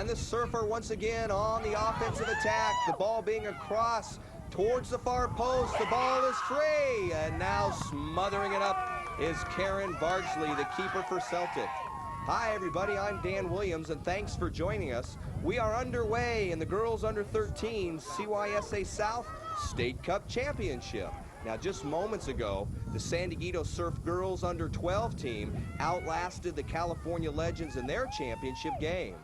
And the Surfer once again on the offensive attack. The ball being across towards the far post. The ball is free. And now smothering it up is Karen Bardsley, the keeper for Celtic. Hi, everybody. I'm Dan Williams, and thanks for joining us. We are underway in the girls under 13 CYSA South State Cup Championship. Now, just moments ago, the San Dieguito Surf girls under 12 team outlasted the California Legends in their championship game.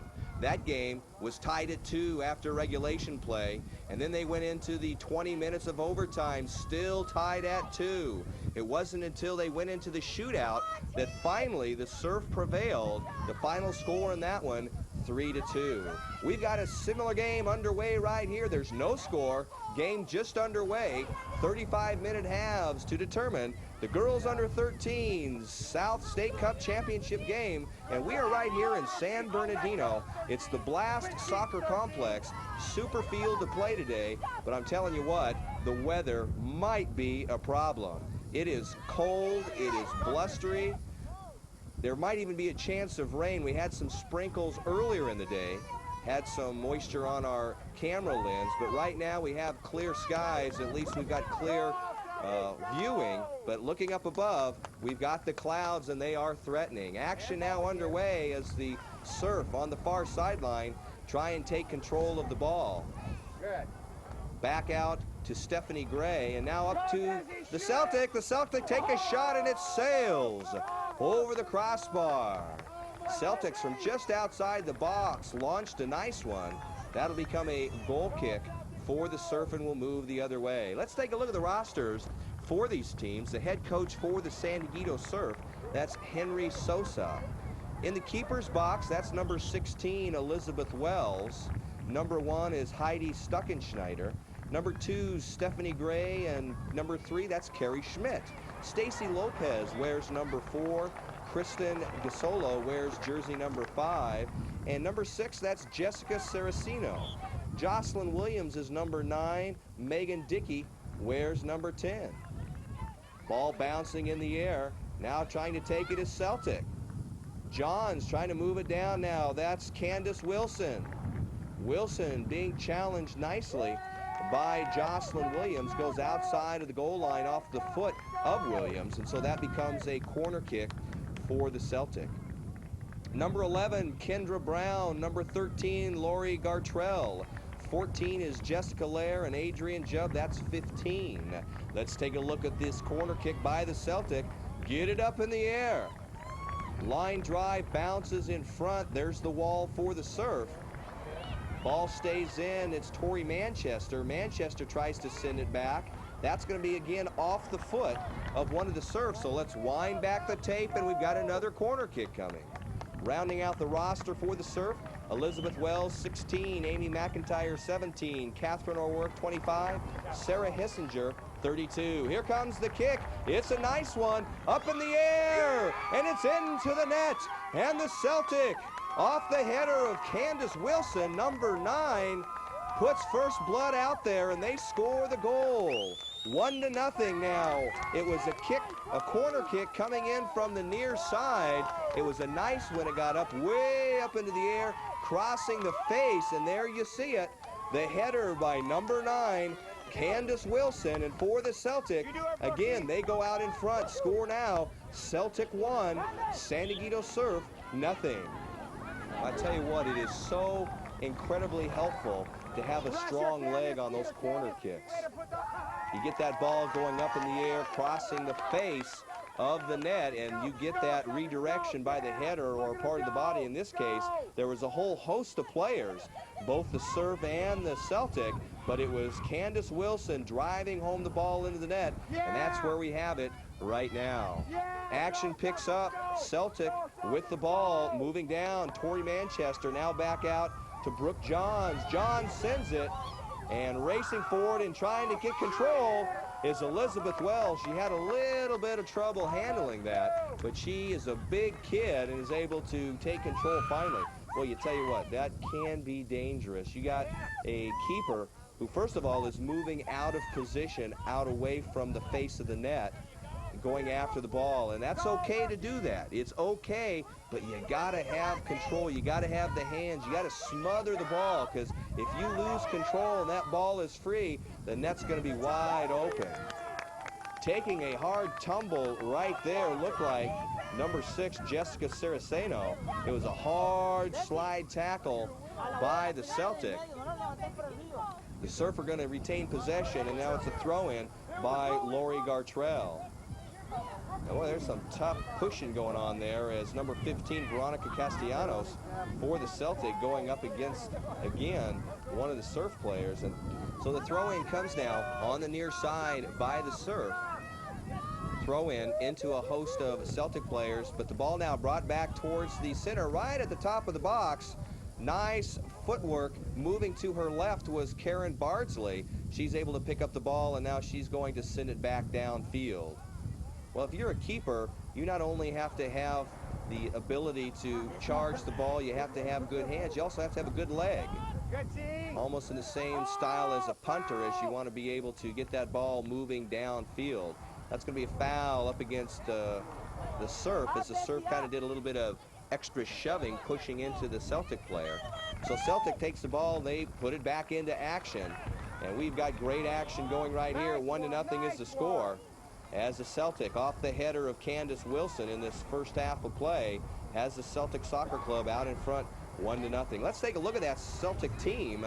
That game was tied at 2 after regulation play, and then they went into the 20 minutes of overtime, still tied at 2. It wasn't until they went into the shootout that finally the Surf prevailed. The final score in that one, 3-2. We've got a similar game underway right here. There's no score. Game just underway. 35-minute halves to determine the girls under 13 South State Cup Championship game. And we are right here in San Bernardino. It's the Blast Soccer Complex. Super field to play today. But I'm telling you what, the weather might be a problem. It is cold. It is blustery. There might even be a chance of rain. We had some sprinkles earlier in the day, had some moisture on our camera lens, but right now we have clear skies. At least we've got clear viewing, but looking up above, we've got the clouds and they are threatening. Action now underway as the Surf on the far sideline try and take control of the ball. Back out to Stephanie Gray, and now up to the Celtic. The Celtic take a shot and it sails over the crossbar. Celtics from just outside the box launched a nice one. That'll become a goal kick for the Surf and will move the other way. Let's take a look at the rosters for these teams. The head coach for the San Dieguito Surf, that's Henry Sosa. In the keeper's box, that's number 16, Elizabeth Wells. Number 1 is Heidi Stuckenschneider. Number 2, Stephanie Gray, and number 3, that's Carrie Schmidt. Stacy Lopez wears number 4. Kristen Gasolo wears jersey number 5. And number 6, that's Jessica Saraceno. Jocelyn Williams is number 9. Megan Dickey wears number 10. Ball bouncing in the air. Now trying to take it is Celtic. Johns trying to move it down now. That's Candace Wilson. Wilson being challenged nicely by Jocelyn Williams, goes outside of the goal line off the foot of Williams, and so that becomes a corner kick for the Celtic. Number 11, Kendra Brown. Number 13, Lori Gartrell. 14 is Jessica Lair and Adrian Jubb. That's 15. Let's take a look at this corner kick by the Celtic. Get it up in the air. Line drive bounces in front. There's the wall for the Surf. Ball stays in. It's Tori Manchester. Manchester tries to send it back. That's going to be again off the foot of one of the Surfs. So let's wind back the tape, and we've got another corner kick coming. Rounding out the roster for the Surf, Elizabeth Wells, 16, Amy McIntyre, 17, Catherine O'Rourke, 25, Sarah Hissinger, 32. Here comes the kick. It's a nice one. Up in the air, and it's into the net. And the Celtic, off the header of Candace Wilson, number 9, puts first blood out there, and they score the goal. 1-0 now. It was a corner kick coming in from the near side. It was a nice one. It got up way up into the air, crossing the face, and there you see it. The header by number 9, Candace Wilson, and for the Celtic, again, they go out in front. Score now, Celtic 1, San Dieguito Surf nothing. I tell you what, it is so incredibly helpful to have a strong leg on those corner kicks. You get that ball going up in the air, crossing the face of the net, and you get that redirection by the header or part of the body. In this case, there was a whole host of players, both the Surf and the Celtic, but it was Candace Wilson driving home the ball into the net, and that's where we have it right now. Action picks up. Celtic with the ball, moving down. Tori Manchester now back out to Brooke Johns. Johns sends it, and racing forward and trying to get control is Elizabeth Wells. She had a little bit of trouble handling that, but she is a big kid and is able to take control finally. Well, you tell you what, that can be dangerous. You got a keeper who, first of all, is moving out of position, out away from the face of the net. going after the ball, and that's okay to do that. It's okay, but you gotta have control. You gotta have the hands. You gotta smother the ball, because if you lose control and that ball is free, the net's gonna be wide open. Taking a hard tumble right there looked like number 6, Jessica Saraceno. It was a hard slide tackle by the Celtic. The Surf are going to retain possession, and now it's a throw-in by Lori Gartrell. Well, there's some tough pushing going on there as number 15, Veronica Castellanos, for the Celtic, going up against, again, one of the Surf players. And so the throw-in comes now on the near side by the Surf. Throw-in into a host of Celtic players, but the ball now brought back towards the center, right at the top of the box. Nice footwork. Moving to her left was Karen Bardsley. She's able to pick up the ball, and now she's going to send it back downfield. Well, if you're a keeper, you not only have to have the ability to charge the ball, you have to have good hands. You also have to have a good leg. Almost in the same style as a punter, as you want to be able to get that ball moving downfield. That's going to be a foul up against the Surf, as the Surf kind of did a little bit of extra shoving, pushing into the Celtic player. So Celtic takes the ball, they put it back into action, and we've got great action going right here. 1-0 is the score, as the Celtic, off the header of Candace Wilson in this first half of play, has the Celtic Soccer Club out in front 1-0. Let's take a look at that Celtic team.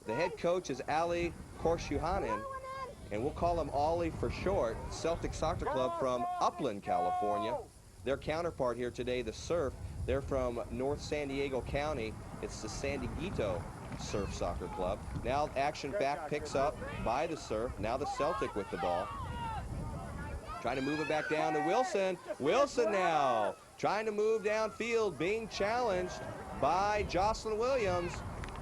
The head coach is Ali Korshuhanen, and we'll call him Ollie for short. Celtic Soccer Club from Upland, California. Their counterpart here today, the Surf, they're from North San Diego County. It's the San Dieguito Surf Soccer Club. Now action back picks up by the Surf. Now the Celtic with the ball. Trying to move it back down to Wilson. Wilson now trying to move downfield, being challenged by Jocelyn Williams,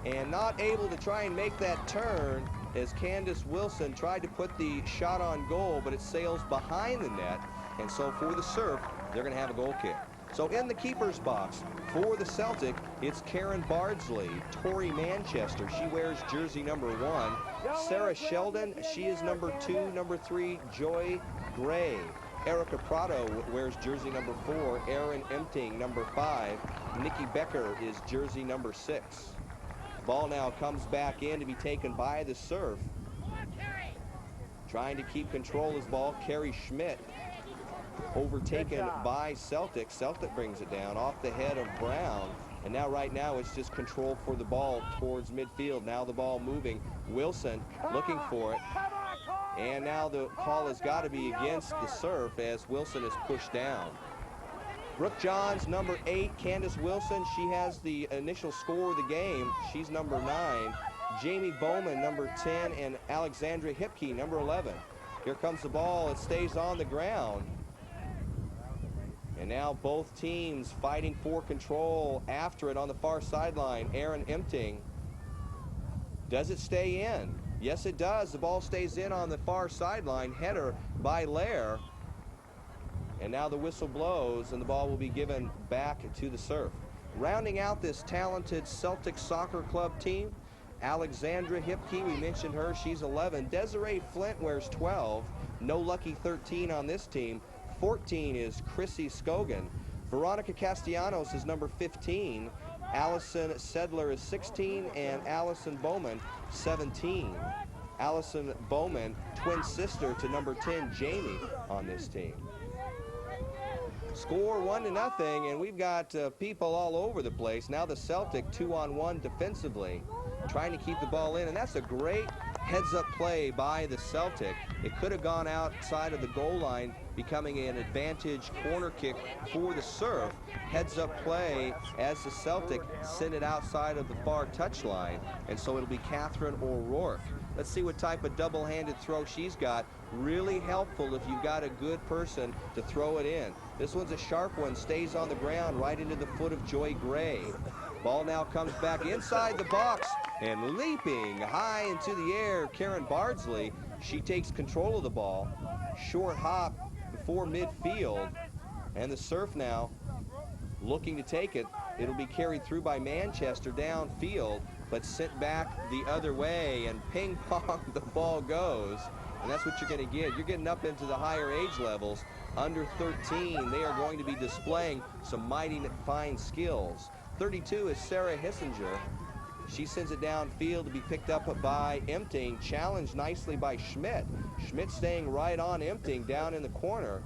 and not able to try and make that turn as Candace Wilson tried to put the shot on goal, but it sails behind the net. And so for the Surf, they're going to have a goal kick. So in the keeper's box for the Celtic, it's Karen Bardsley. Tori Manchester, she wears jersey number 1. Sarah Sheldon, she is number 2. Number 3, Joy Gray. Erica Prado wears jersey number 4. Erin Empting, number 5. Nikki Becker is jersey number 6. Ball now comes back in to be taken by the Surf. Trying to keep control of this ball, Carrie Schmidt. Overtaken by Celtic. Celtic brings it down off the head of Brown. And now right now it's just control for the ball towards midfield. Now the ball moving. Wilson looking for it. And now the call has got to be against the Surf as Wilson is pushed down. Brooke Johns, number 8. Candace Wilson, she has the initial score of the game. She's number 9. Jamie Bowman, number 10. And Alexandra Hipke, number 11. Here comes the ball. It stays on the ground. And now both teams fighting for control after it on the far sideline. Erin Empting. Does it stay in? Yes, it does. The ball stays in on the far sideline. Header by Lair. And now the whistle blows, and the ball will be given back to the Surf. Rounding out this talented Celtic Soccer Club team, Alexandra Hipke, we mentioned her, she's 11. Desiree Flint wears 12. No lucky 13 on this team. 14 is Chrissy Scogan. Veronica Castellanos is number 15. Allison Sedler is 16, and Allison Bowman 17. Allison Bowman, twin sister to number 10 Jamie on this team. Score 1-0, and we've got people all over the place. Now the Celtic 2-on-1 defensively, trying to keep the ball in, and that's a great heads-up play by the Celtic. It could have gone outside of the goal line, becoming an advantage corner kick for the Surf. Heads-up play as the Celtic send it outside of the far touchline, and so it'll be Catherine O'Rourke. Let's see what type of double-handed throw she's got. Really helpful if you've got a good person to throw it in. This one's a sharp one, stays on the ground right into the foot of Joy Gray. Ball now comes back inside the box, and leaping high into the air, Karen Bardsley. She takes control of the ball. Short hop before midfield, and the Surf now looking to take it. It'll be carried through by Manchester downfield, but sent back the other way, and ping pong the ball goes. And that's what you're going to get. You're getting up into the higher age levels. Under 13, they are going to be displaying some mighty fine skills. 32 is Sarah Hissinger. She sends it downfield to be picked up by Empting, challenged nicely by Schmidt. Schmidt staying right on Empting down in the corner.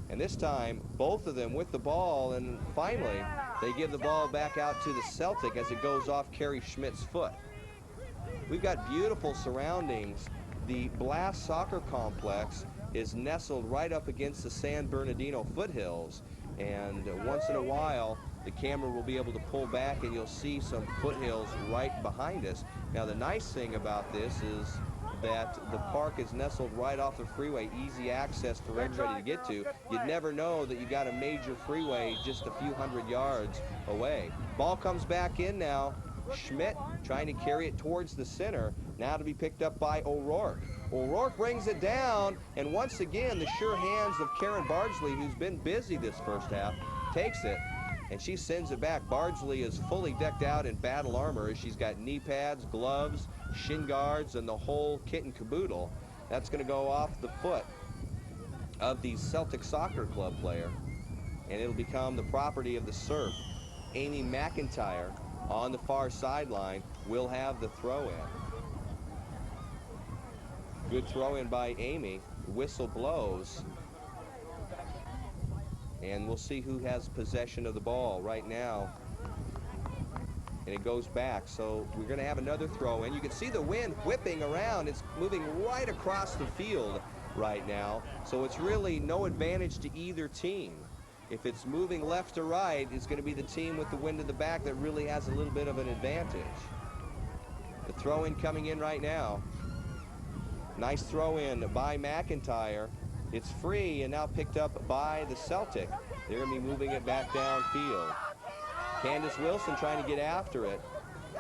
And this time, both of them with the ball, and finally, they give the ball back out to the Celtic as it goes off Carrie Schmidt's foot. We've got beautiful surroundings. The Blast Soccer Complex is nestled right up against the San Bernardino foothills, and once in a while, the camera will be able to pull back and you'll see some foothills right behind us. Now, the nice thing about this is that the park is nestled right off the freeway, easy access for everybody to get to. You'd never know that you got a major freeway just a few hundred yards away. Ball comes back in now. Schmidt trying to carry it towards the center, now to be picked up by O'Rourke. O'Rourke brings it down, and once again, the sure hands of Karen Bardsley, who's been busy this first half, takes it, and she sends it back. Bardsley is fully decked out in battle armor. She's got knee pads, gloves, shin guards, and the whole kit and caboodle. That's going to go off the foot of the Celtic Soccer Club player, and it'll become the property of the Surf. Amy McIntyre on the far sideline will have the throw-in. Good throw-in by Amy. Whistle blows. And we'll see who has possession of the ball right now. And it goes back. So we're going to have another throw-in. You can see the wind whipping around. It's moving right across the field right now. So it's really no advantage to either team. If it's moving left to right, it's going to be the team with the wind in the back that really has a little bit of an advantage. The throw-in coming in right now. Nice throw-in by McIntyre. It's free and now picked up by the Celtic. They're going to be moving it back downfield. Candace Wilson trying to get after it.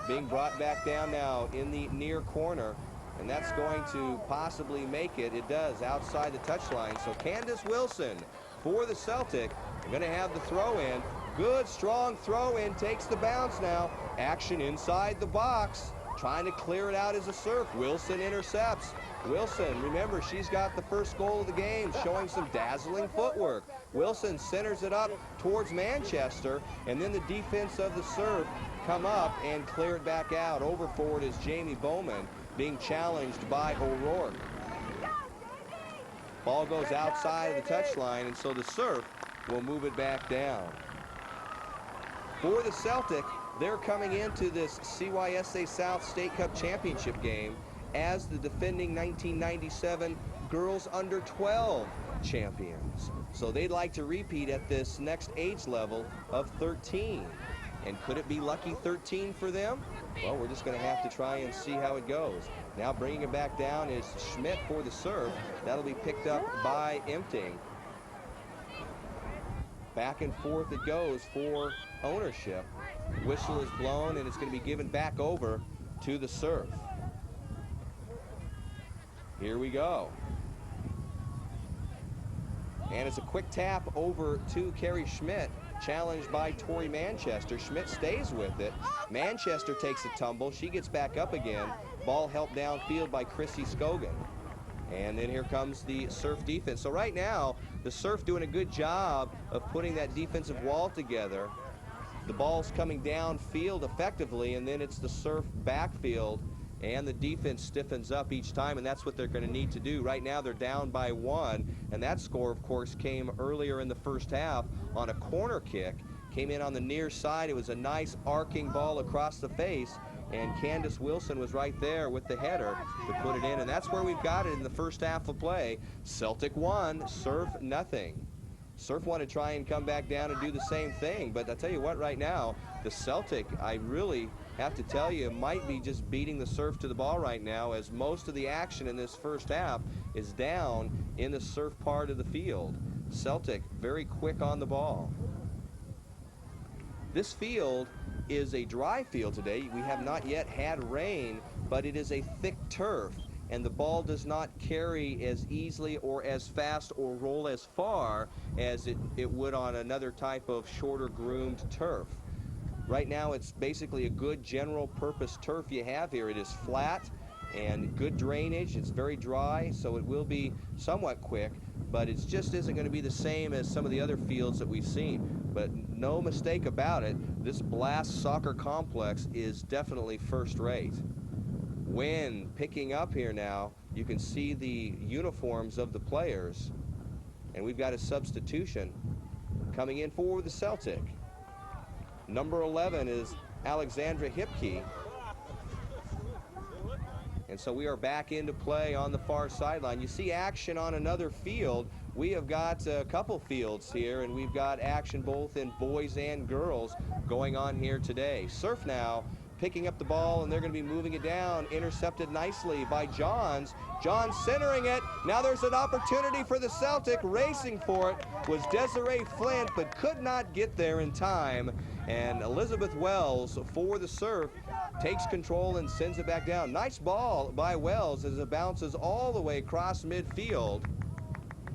Being brought back down now in the near corner. And that's going to possibly make it. It does, outside the touchline. So Candace Wilson for the Celtic. They're going to have the throw-in. Good, strong throw-in. Takes the bounce now. Action inside the box. Trying to clear it out as a Surf. Wilson intercepts. Wilson, remember, she's got the first goal of the game, showing some dazzling footwork. Wilson centers it up towards Manchester, and then the defense of the Surf come up and clear it back out. Over forward is Jamie Bowman, being challenged by O'Rourke. Ball goes outside of the touchline, and so the Surf will move it back down. For the Celtic, they're coming into this CYSA South State Cup Championship game as the defending 1997 Girls Under 12 champions. So they'd like to repeat at this next age level of 13. And could it be lucky 13 for them? Well, we're just going to have to try and see how it goes. Now bringing it back down is Schmidt for the Surf. That'll be picked up by Empting. Back and forth it goes for ownership. Whistle is blown, and it's going to be given back over to the Surf. Here we go. And it's a quick tap over to Carrie Schmidt, challenged by Tori Manchester. Schmidt stays with it. Manchester takes a tumble. She gets back up again. Ball helped downfield by Chrissy Scogan. And then here comes the Surf defense. So right now, the Surf doing a good job of putting that defensive wall together. The ball's coming downfield effectively, and then it's the Surf backfield, and the defense stiffens up each time, and that's what they're going to need to do. Right now, they're down by 1, and that score, of course, came earlier in the first half on a corner kick. Came in on the near side. It was a nice arcing ball across the face, and Candace Wilson was right there with the header to put it in, and that's where we've got it in the first half of play. Celtic 1, Surf nothing. Surf want to try and come back down and do the same thing, but I'll tell you what, right now, the Celtic, I really have to tell you, might be just beating the Surf to the ball right now, as most of the action in this first half is down in the Surf part of the field. Celtic very quick on the ball. This field is a dry field today. We have not yet had rain, but it is a thick turf, and the ball does not carry as easily or as fast or roll as far as it would on another type of shorter groomed turf. Right now, it's basically a good general purpose turf you have here. It is flat, and good drainage. It's very dry, so it will be somewhat quick, but it just isn't going to be the same as some of the other fields that we've seen. But no mistake about it, this Blast Soccer Complex is definitely first rate. Wind picking up here now. You can see the uniforms of the players, and we've got a substitution coming in for the Celtic. Number 11 is Alexandra Hipke. And so we are back into play on the far sideline. You see action on another field. We have got a couple fields here, and we've got action both in boys and girls going on here today. Surf now picking up the ball, and they're going to be moving it down. Intercepted nicely by Johns. Johns centering it. Now there's an opportunity for the Celtic. Racing for it was Desiree Flint, but could not get there in time. And Elizabeth Wells for the Surf takes control and sends it back down. Nice ball by Wells as it bounces all the way across midfield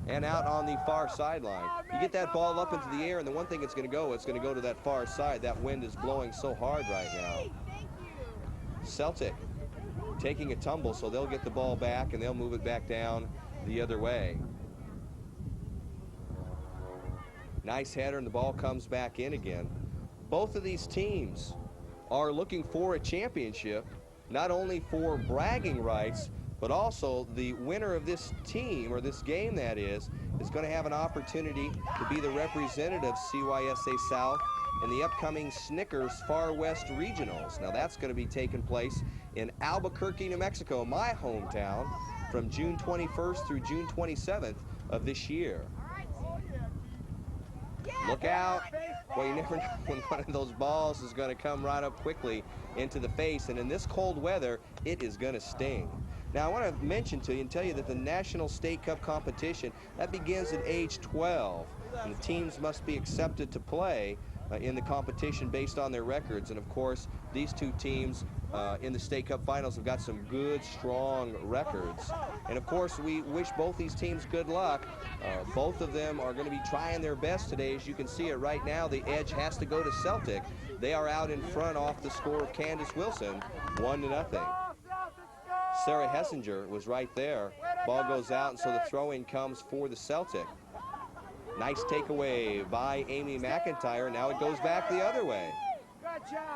and out on the far sideline. You get that ball up into the air, and the one thing it's going to go to that far side. That wind is blowing so hard right now. Celtic taking a tumble, so they'll get the ball back and they'll move it back down the other way. Nice header, and the ball comes back in again. Both of these teams are looking for a championship, not only for bragging rights, but also the winner of this team, or this game that is going to have an opportunity to be the representative CYSA South in the upcoming Snickers Far West Regionals. Now that's going to be taking place in Albuquerque, New Mexico, my hometown, from June 21st through June 27th of this year. Look out. Well, you never know when one of those balls is going to come right up quickly into the face, and in this cold weather, it is going to sting. Now, I want to mention to you and tell you that the National State Cup competition, that begins at age 12, and the teams must be accepted to play in the competition based on their records. And of course, these two teams in the State Cup finals have got some good, strong records. And of course, we wish both these teams good luck. Both of them are going to be trying their best today. As you can see it right now, the edge has to go to Celtic. They are out in front off the score of Candace Wilson, 1-0. Sarah Hessinger was right there. Ball goes out, and so the throw-in comes for the Celtic. Nice takeaway by Amy McIntyre. Now it goes back the other way.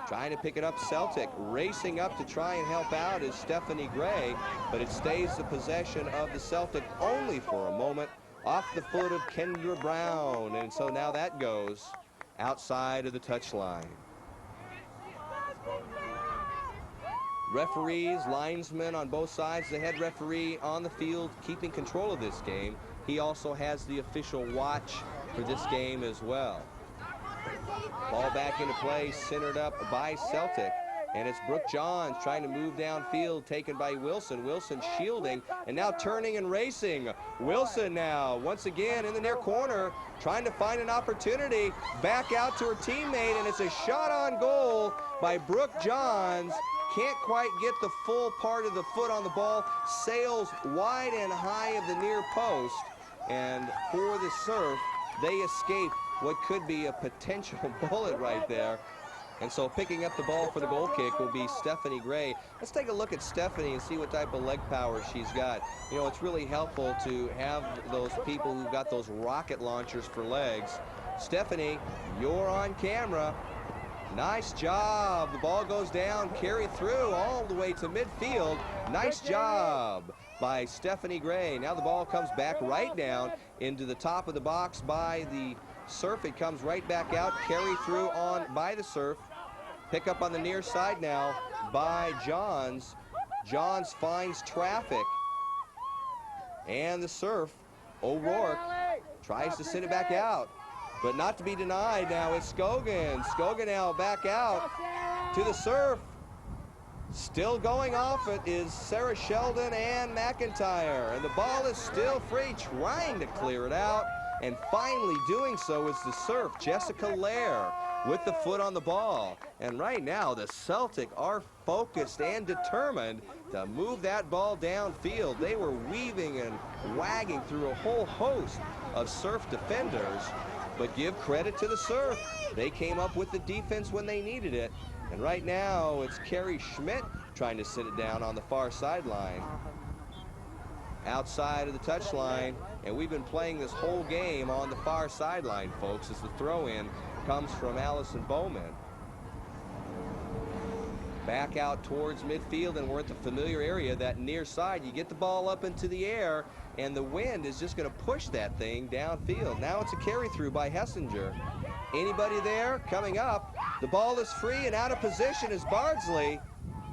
Trying to pick it up, Celtic. Racing up to try and help out is Stephanie Gray, but it stays the possession of the Celtic only for a moment off the foot of Kendra Brown. And so now that goes outside of the touchline. Referees, linesmen on both sides. The head referee on the field keeping control of this game. He also has the official watch for this game as well. Ball back into play, centered up by Celtic. And it's Brooke Johns trying to move downfield, taken by Wilson. Wilson shielding, and now turning and racing. Wilson now, once again in the near corner, trying to find an opportunity. Back out to her teammate, and it's a shot on goal by Brooke Johns. Can't quite get the full part of the foot on the ball. Sails wide and high of the near post. And for the Surf, they escape what could be a potential bullet right there. And so picking up the ball for the goal kick will be Stephanie Gray. Let's take a look at Stephanie and see what type of leg power she's got. You know, it's really helpful to have those people who've got those rocket launchers for legs. Stephanie, you're on camera. Nice job. The ball goes down, carry through all the way to midfield. Nice job by Stephanie Gray. Now the ball comes back right down into the top of the box by the Surf. It comes right back out, carry through on by the Surf. Pick up on the near side now by Johns. Johns finds traffic. And the Surf, O'Rourke, tries to send it back out. But not to be denied now, it's Scogan. Scogan now back out to the Surf. Still going off it is Sarah Sheldon and McIntyre. And the ball is still free, trying to clear it out. And finally doing so is the Surf, Jessica Lair, with the foot on the ball. And right now, the Celtic are focused and determined to move that ball downfield. They were weaving and wagging through a whole host of Surf defenders. but give credit to the Surf. They came up with the defense when they needed it. And right now, it's Carrie Schmidt trying to sit it down on the far sideline. Outside of the touchline, and we've been playing this whole game on the far sideline, folks, as the throw-in comes from Allison Bowman. Back out towards midfield, and we're at the familiar area, that near side. You get the ball up into the air, and the wind is just going to push that thing downfield. Now it's a carry through by Hessinger. Anybody there? Coming up. The ball is free, and out of position is Bardsley.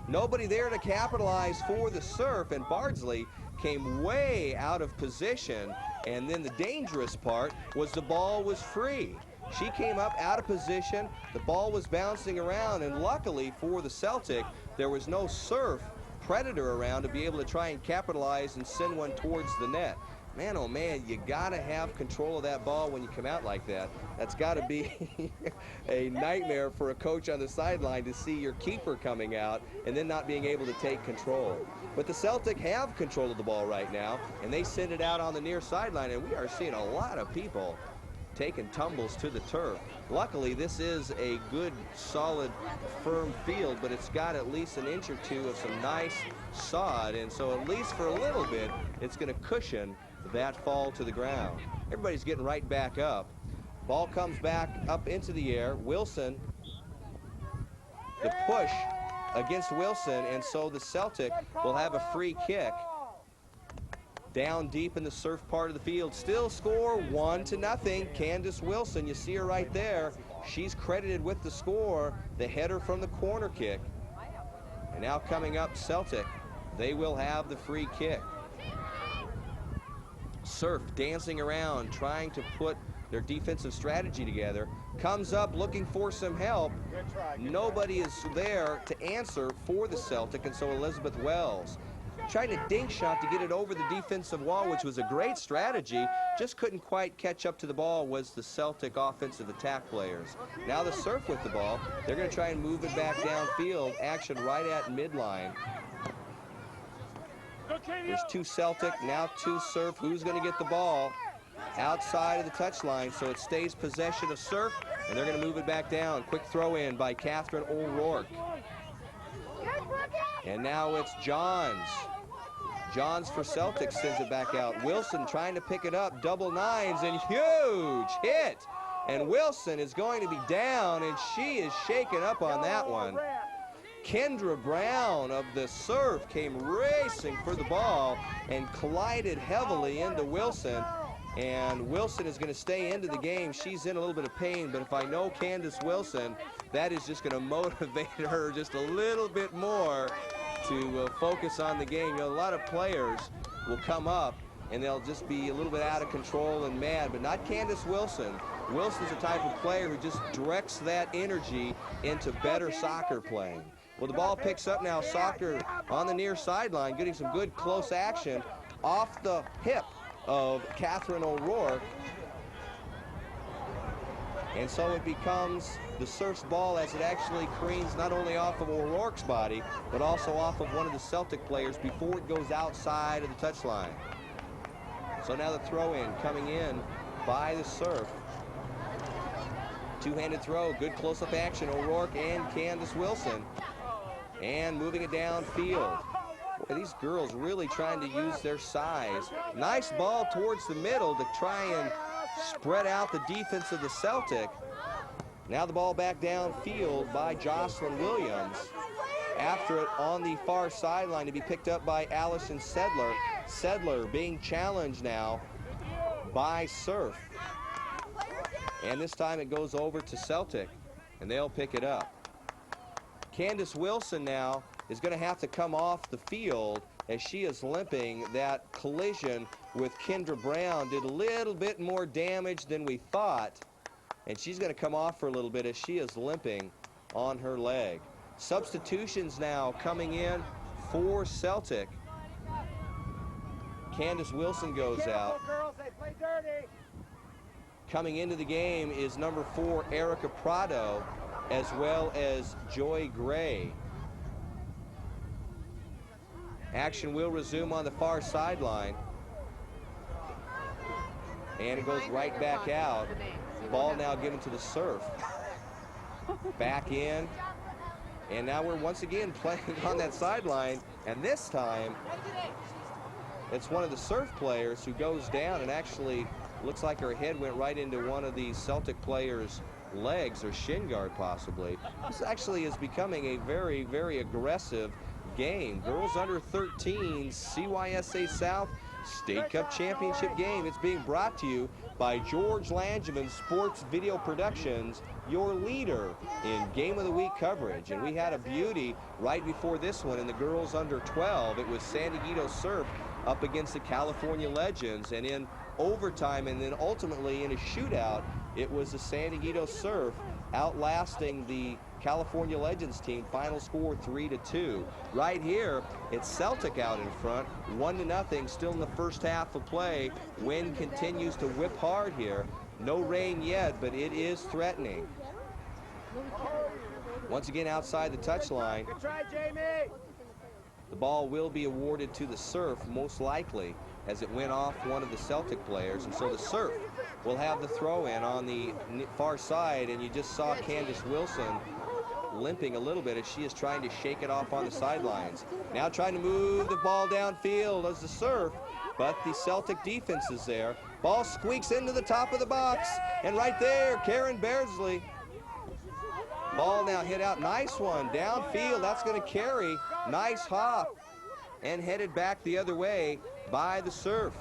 Nobody there to capitalize for the Surf, and Bardsley came way out of position. And then the dangerous part was the ball was free. She came up out of position, the ball was bouncing around, and luckily for the Celtic, there was no Surf predator around to be able to try and capitalize and send one towards the net. Man, oh man, you gotta have control of that ball when you come out like that. That's gotta be a nightmare for a coach on the sideline to see your keeper coming out and then not being able to take control. But the Celtic have control of the ball right now, and they send it out on the near sideline, and we are seeing a lot of people taking tumbles to the turf. Luckily, this is a good, solid, firm field, but it's got at least an inch or two of some nice sod, and so at least for a little bit, it's going to cushion that fall to the ground. Everybody's getting right back up. Ball comes back up into the air. Wilson, the push against Wilson, and so the Celtic will have a free kick down deep in the Surf part of the field. Still score 1-0. Candace Wilson, you see her right there. She's credited with the score, the header from the corner kick. And now coming up, Celtic, they will have the free kick. Surf dancing around, trying to put their defensive strategy together. Comes up looking for some help. Nobody is there to answer for the Celtic, and so Elizabeth Wells tried a dink shot to get it over the defensive wall, which was a great strategy. Just couldn't quite catch up to the ball was the Celtic offensive attack players. Now the Surf with the ball. They're going to try and move it back downfield. Action right at midline. There's two Celtic, now two Surf. Who's going to get the ball? Outside of the touchline, so it stays possession of Surf, and they're going to move it back down. Quick throw in by Catherine O'Rourke. And now it's Johns. Johns for Celtic sends it back out. Wilson trying to pick it up, double nines, and huge hit. And Wilson is going to be down, and she is shaken up on that one. Kendra Brown of the Surf came racing for the ball and collided heavily into Wilson. And Wilson is going to stay into the game. She's in a little bit of pain, but if I know Candace Wilson, that is just going to motivate her just a little bit more to focus on the game. You know, a lot of players will come up and they'll just be a little bit out of control and mad, but not Candace Wilson. Wilson's the type of player who just directs that energy into better soccer playing. Well, the ball picks up now. Soccer on the near sideline, getting some good close action off the hip of Catherine O'Rourke. And so it becomes the Surf's ball as it actually careens not only off of O'Rourke's body, but also off of one of the Celtic players before it goes outside of the touchline. So now the throw-in coming in by the Surf. Two-handed throw, good close-up action, O'Rourke and Candace Wilson. And moving it downfield. Boy, these girls really trying to use their size. Nice ball towards the middle to try and spread out the defense of the Celtic. Now the ball back downfield by Jocelyn Williams. After it on the far sideline to be picked up by Allison Sedler. Sedler being challenged now by Surf. And this time it goes over to Celtic, and they'll pick it up. Candace Wilson now is going to have to come off the field as she is limping. That collision with Kendra Brown did a little bit more damage than we thought, and she's going to come off for a little bit as she is limping on her leg. Substitutions now coming in for Celtic. Candace Wilson goes out. Coming into the game is number 4, Erica Prado, as well as Joy Gray. Action will resume on the far sideline. And it goes right back out. Ball now given to the Surf. Back in. And now we're once again playing on that sideline. And this time, it's one of the Surf players who goes down and actually looks like her head went right into one of these Celtic players' legs or shin guard possibly. This actually is becoming a very, very aggressive game. Girls under 13 CYSA South State Cup Championship game. It's being brought to you by George Langevin Sports Video Productions, your leader in Game of the Week coverage. And we had a beauty right before this one in the girls under 12. It was San Dieguito Surf up against the California Legends, and in overtime and then ultimately in a shootout, it was the San Dieguito Surf outlasting the California Legends team. Final score 3-2. Right here, it's Celtic out in front, 1-0, still in the first half of play. Wind continues to whip hard here. No rain yet, but it is threatening. Once again outside the touchline. Good try, Jamie. The ball will be awarded to the Surf, most likely, as it went off one of the Celtic players. And so the Surf will have the throw-in on the far side, and you just saw Candace Wilson limping a little bit as she is trying to shake it off on the sidelines. Now trying to move the ball downfield as the Surf, but the Celtic defense is there. Ball squeaks into the top of the box, and right there, Karen Beardsley. Ball now hit out, nice one, downfield, that's gonna carry, nice hop, and headed back the other way by the Surf.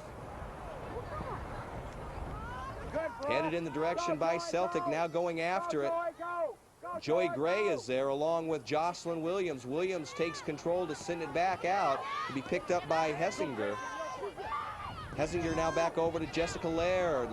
Headed in the direction by Celtic, now going after it. Joy Gray is there along with Jocelyn Williams. Williams takes control to send it back out to be picked up by Hessinger. Hessinger now back over to Jessica Laird.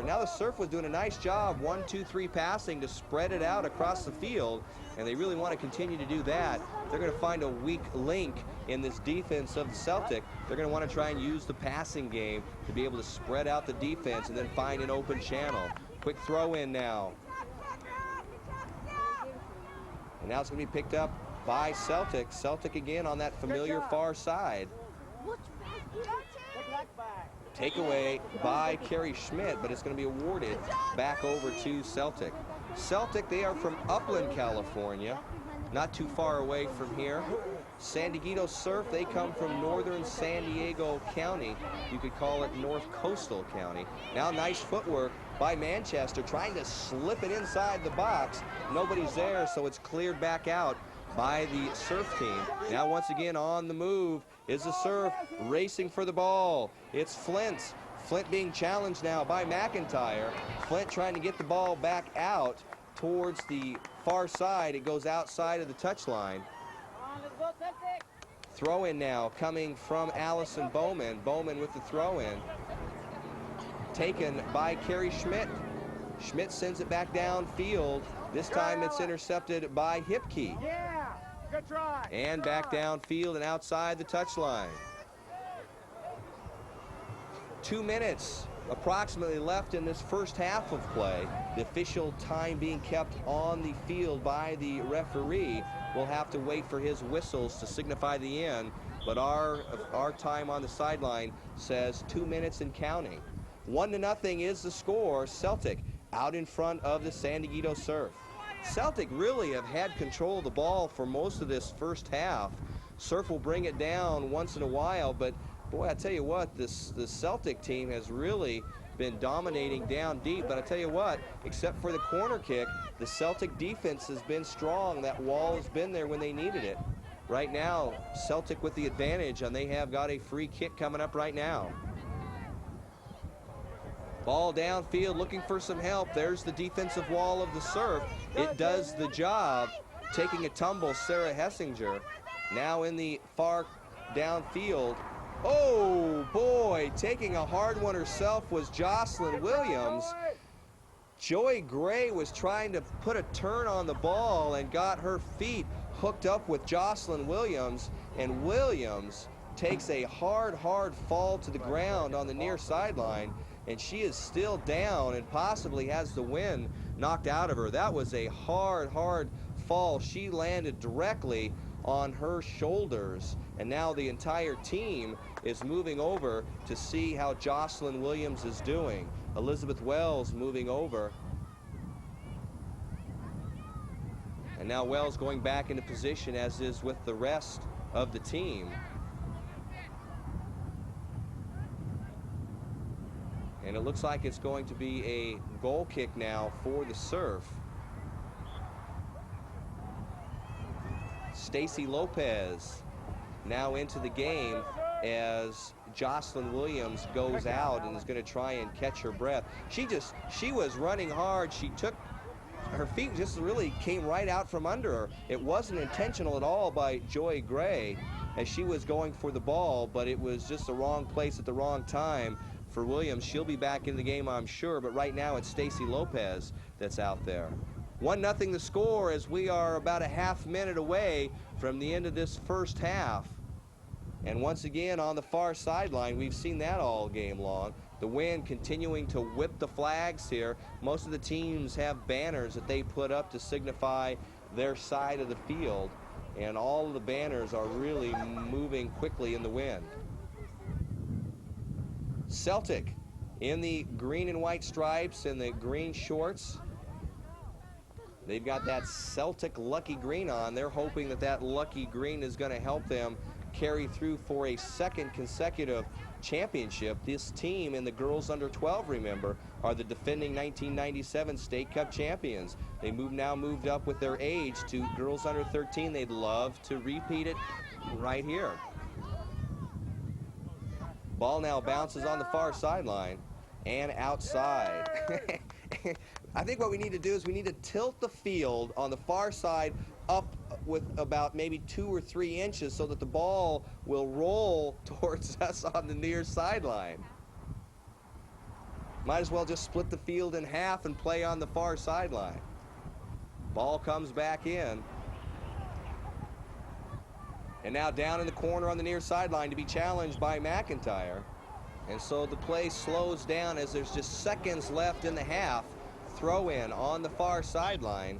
Now the Surf was doing a nice job, 1-2-3 passing to spread it out across the field, and they really want to continue to do that. They're going to find a weak link in this defense of the Celtic. They're going to want to try and use the passing game to be able to spread out the defense and then find an open channel. Quick throw in now. And now it's going to be picked up by Celtic. Celtic again on that familiar far side. Takeaway by Carrie Schmidt, but it's going to be awarded back over to Celtic. Celtic, they are from Upland, California, not too far away from here. San Dieguito Surf, they come from northern San Diego County. You could call it North Coastal County. Now nice footwork by Manchester, trying to slip it inside the box. Nobody's there, so it's cleared back out by the Surf team. Now once again on the move is the Surf, racing for the ball. It's Flint. Flint being challenged now by McIntyre. Flint trying to get the ball back out towards the far side. It goes outside of the touchline. Throw in now coming from Allison Bowman. Bowman with the throw in. Taken by Carrie Schmidt. Schmidt sends it back downfield. This time it's intercepted by Hipke. Yeah, good try. And back downfield and outside the touchline. 2 minutes approximately left in this first half of play. The official time being kept on the field by the referee. We'll have to wait for his whistles to signify the end, but our time on the sideline says 2 minutes and counting. 1-0 is the score. Celtic out in front of the San Dieguito Surf. Celtic really have had control of the ball for most of this first half. Surf will bring it down once in a while, but boy, I tell you what, the Celtic team has really been dominating down deep. But I tell you what, except for the corner kick, the Celtic defense has been strong. That wall has been there when they needed it. Right now, Celtic with the advantage, and they have got a free kick coming up right now. Ball downfield, looking for some help. There's the defensive wall of the Surf. It does the job. Taking a tumble, Sarah Hessinger. Now in the far downfield. Oh, boy, taking a hard one herself was Jocelyn Williams. Joy Gray was trying to put a turn on the ball and got her feet hooked up with Jocelyn Williams, and Williams takes a hard fall to the ground on the near sideline, and she is still down and possibly has the wind knocked out of her. That was a hard fall. She landed directly on her shoulders, and now the entire team is moving over to see how Jocelyn Williams is doing. Elizabeth Wells moving over And now Wells going back into position, as is with the rest of the team. And it looks like it's going to be a goal kick now for the Surf. Stacy Lopez now into the game as Jocelyn Williams goes out and is going to try and catch her breath. She was running hard. Her feet just really came right out from under her. It wasn't intentional at all by Joy Gray as she was going for the ball, but it was just the wrong place at the wrong time for Williams. She'll be back in the game, I'm sure, but right now it's Stacy Lopez that's out there. 1-0 the score as we are about a half minute away from the end of this first half. And once again on the far sideline, we've seen that all game long. The wind continuing to whip the flags here. Most of the teams have banners that they put up to signify their side of the field. And all of the banners are really moving quickly in the wind. Celtic in the green and white stripes and the green shorts. They've got that Celtic lucky green on. They're hoping that that lucky green is going to help them carry through for a second consecutive championship. This team in the girls under 12, remember, are the defending 1997 state cup champions. They now moved up with their age to girls under 13. They'd love to repeat it right here. Ball now bounces on the far sideline and outside. I think what we need to do is we need to tilt the field on the far side up with about maybe 2 or 3 inches so that the ball will roll towards us on the near sideline. Might as well just split the field in half and play on the far sideline. Ball comes back in. And now down in the corner on the near sideline to be challenged by McIntyre. And so the play slows down as there's just seconds left in the half. Throw in on the far sideline.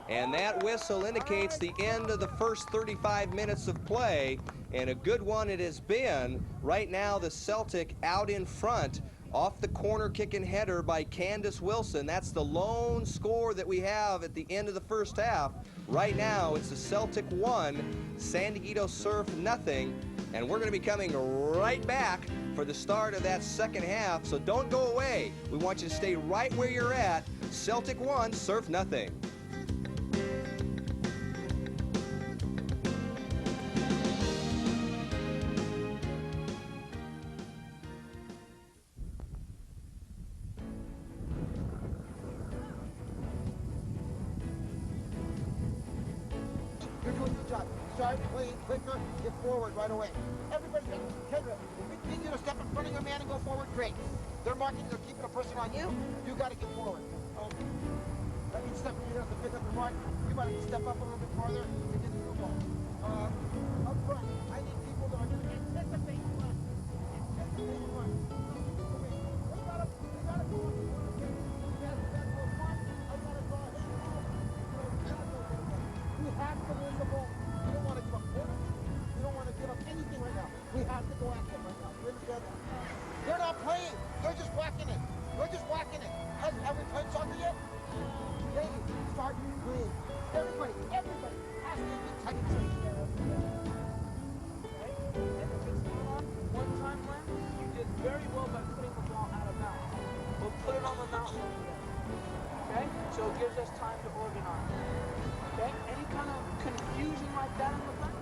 And that whistle indicates the end of the first 35 minutes of play. And a good one it has been. Right now the Celtic out in front off the corner kick and header by Candace Wilson. That's the lone score that we have at the end of the first half. Right now it's the Celtic 1, San Dieguito Surf 0. And we're going to be coming right back for the start of that second half. So don't go away. We want you to stay right where you're at. Celtic 1, Surf 0. You're doing your job. Start playing quicker, get forward right away. Everybody, Kendra, if we need you to step in front of your man and go forward, great. They're marking, they're keeping a person on you, you got to get forward. Okay. That means step, you're going to have to pick up your mark. You might have to step up a little bit farther to get through the ball. Up front, I need people that are going to anticipate the run. Anticipate the run. Okay, we got to go on the corner. We got to go front. I got to draw him. We have to win the ball. We don't want to give up points. We don't want to give up anything right now. We have to go after them right now. You understand that? They're not playing. They're just whacking it. They're just whacking it. Have we played soccer yet? Ladies, start playing. Everybody has to be tight and straight. Okay? And if it's not on one time, Len, you did very well by putting the ball out of bounds. We'll put it on the mountain again. Okay? So it gives us time to organize. Okay? Any kind of confusion like that in the front,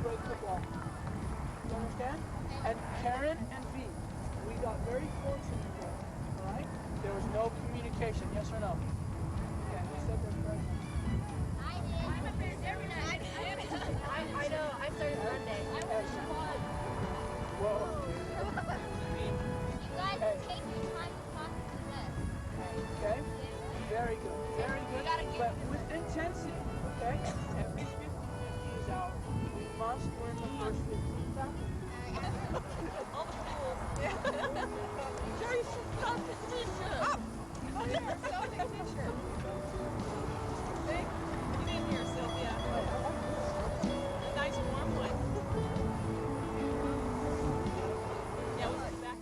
break the ball. You understand? And Karen and V, we got very fortunate here. Alright? There was no communication, yes or no? Okay, we said that right. I did. I'm a fan every night. I know. I started Monday. I was fun. Whoa. You guys take your time to talk to us. Okay? Very good. Very good. But with intensity, okay? And 50 is out. We must win the first 50. All the rules. Jerry, Celtic t-shirt. Up. Oh, yeah, Celtic t-shirt. Get in here, Sylvia. A nice warm one. Yeah, we'll be back.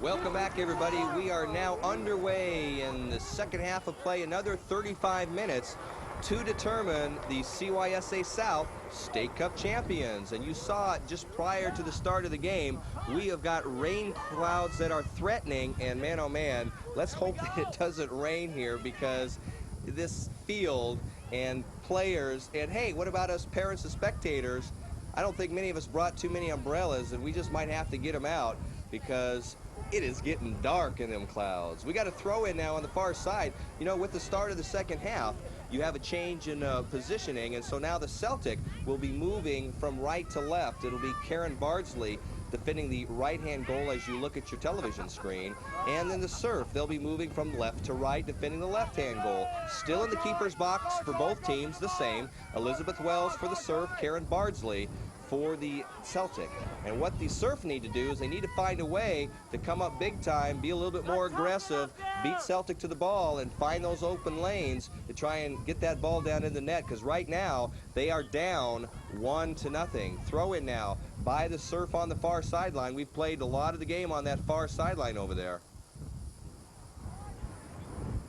Welcome Welcome back, everybody. We are now underway in the second half of play. Another 35 minutes to determine the CYSA South State Cup champions. And you saw it just prior to the start of the game. We have got rain clouds that are threatening, and man, oh man, let's hope that it doesn't rain here, because this field and players, and hey, what about us parents and spectators? I don't think many of us brought too many umbrellas, and we just might have to get them out, because it is getting dark in them clouds. We got a throw in now on the far side. You know, with the start of the second half, you have a change in positioning, and so now the Celtic will be moving from right to left. It'll be Karen Bardsley defending the right-hand goal as you look at your television screen, and then the Surf, they'll be moving from left to right defending the left-hand goal. Still in the keeper's box for both teams, the same. Elizabeth Wells for the Surf, Karen Bardsley for the Celtic. And what the Surf need to do is they need to find a way to come up big time, be a little bit more aggressive, beat Celtic to the ball, and find those open lanes to try and get that ball down in the net, because right now they are down 1-0. Throw in now by the Surf on the far sideline. We've played a lot of the game on that far sideline over there.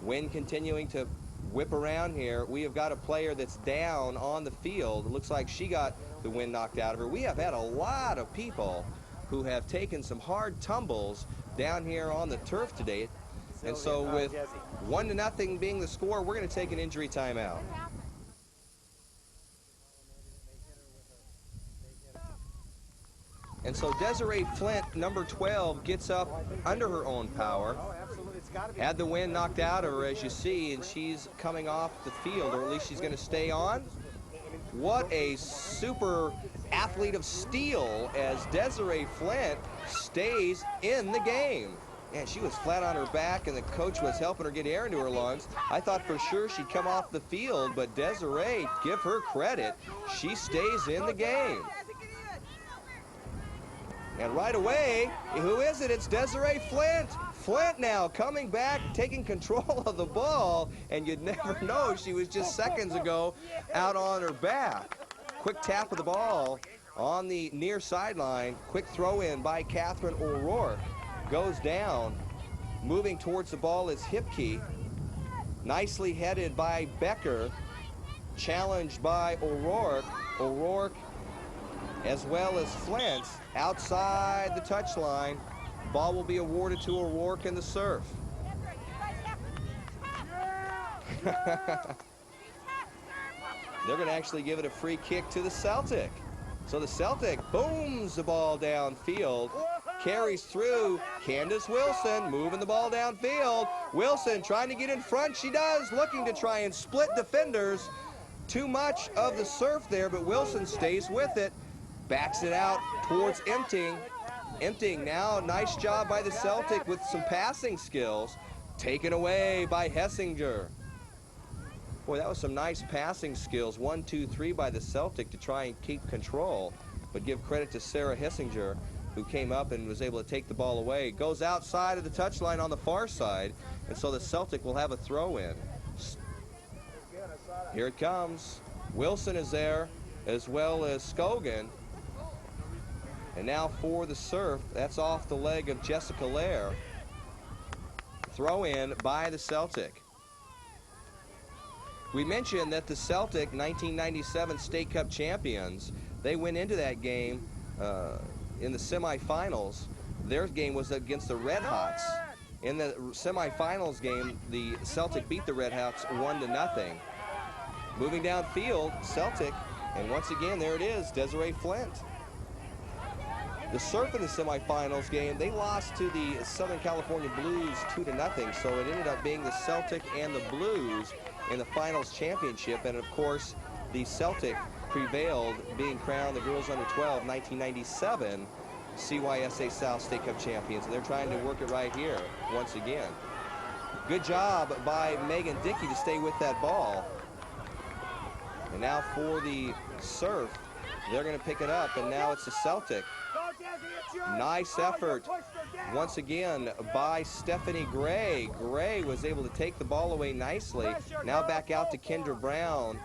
Wind continuing to whip around here. We have got a player that's down on the field. It looks like she got the wind knocked out of her. We have had a lot of people who have taken some hard tumbles down here on the turf today. And so with 1-0 being the score, we're going to take an injury timeout. And so Desiree Flint, number 12, gets up under her own power. Had the wind knocked out of her, as you see, and she's coming off the field, or at least she's going to stay on. What a super athlete of steel as Desiree Flint stays in the game. Man, she was flat on her back, and the coach was helping her get air into her lungs. I thought for sure she'd come off the field, but Desiree, give her credit, she stays in the game. And right away, who is it? It's Desiree Flint. Flint now coming back, taking control of the ball, and you'd never know she was just seconds ago out on her back. Quick tap of the ball on the near sideline. Quick throw in by Catherine O'Rourke. Goes down. Moving towards the ball is Hipke. Nicely headed by Becker. Challenged by O'Rourke. O'Rourke as well as Flint outside the touchline. Ball will be awarded to O'Rourke and the Surf. They're going to actually give it a free kick to the Celtic. So the Celtic booms the ball downfield, carries through. Candace Wilson moving the ball downfield. Wilson trying to get in front. She does, looking to try and split defenders. Too much of the Surf there, but Wilson stays with it. Backs it out towards emptying. Emptying now. Nice job by the Celtic with some passing skills. Taken away by Hessinger. Boy, that was some nice passing skills. 1, 2, 3 by the Celtic to try and keep control. But give credit to Sarah Hessinger, who came up and was able to take the ball away. Goes outside of the touchline on the far side, and so the Celtic will have a throw in. Here it comes. Wilson is there, as well as Scogan. And now for the Surf, that's off the leg of Jessica Lair. Throw in by the Celtic. We mentioned that the Celtic, 1997 State Cup champions, they went into that game in the semifinals. Their game was against the Red Hots. In the semifinals game, the Celtic beat the Red Hots 1-0. Moving downfield, Celtic, and once again, there it is, Desiree Flint. The Surf in the semifinals game, they lost to the Southern California Blues 2-0, so it ended up being the Celtic and the Blues in the finals championship, and of course, the Celtic prevailed, being crowned the girls under 12 1997 CYSA South State Cup champions, and they're trying to work it right here once again. Good job by Megan Dickey to stay with that ball. And now for the Surf, they're going to pick it up, and now it's the Celtic. Nice effort once again by Stephanie Gray. Gray was able to take the ball away nicely. Now back out to Kendra Brown.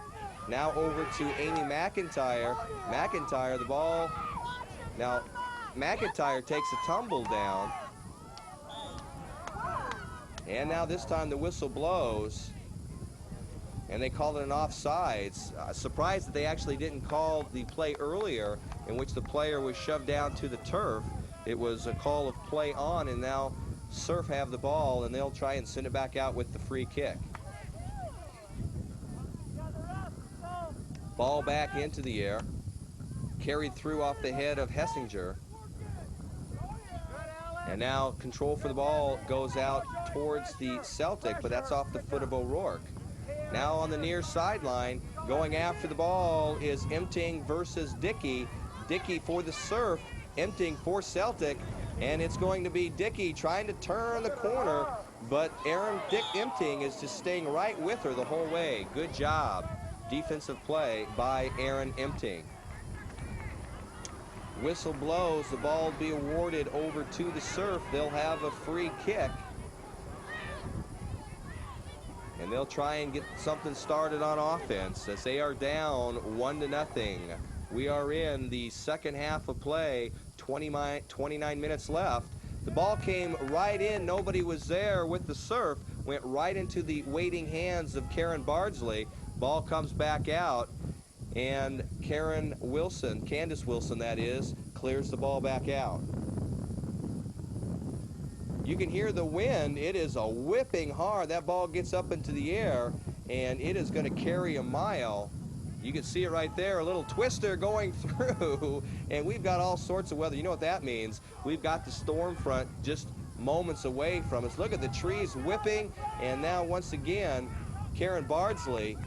Now over to Amy McIntyre. McIntyre, the ball. Now McIntyre takes a tumble down. And now this time the whistle blows, and they call it an offsides. Surprised that they actually didn't call the play earlier in which the player was shoved down to the turf. It was a call of play on, and now Surf have the ball, and they'll try and send it back out with the free kick. Ball back into the air, carried through off the head of Hessinger. And now control for the ball goes out towards the Celtic, but that's off the foot of O'Rourke. Now on the near sideline, going after the ball is Empting versus Dickey. Dickey for the Surf, Empting for Celtic, and it's going to be Dickey trying to turn the corner, but Dick Empting is just staying right with her the whole way. Good job. Defensive play by Aaron Empting. Whistle blows, the ball will be awarded over to the Surf. They'll have a free kick. And they'll try and get something started on offense as they are down 1-0. We are in the second half of play, 29 minutes left. The ball came right in, nobody was there with the Surf, went right into the waiting hands of Karen Bardsley. Ball comes back out, and Candace Wilson that is, clears the ball back out. You can hear the wind. It is a whipping hard. That ball gets up into the air, and it is going to carry a mile. You can see it right there, a little twister going through, and we've got all sorts of weather. You know what that means? We've got the storm front just moments away from us. Look at the trees whipping, and now once again, Karen Bardsley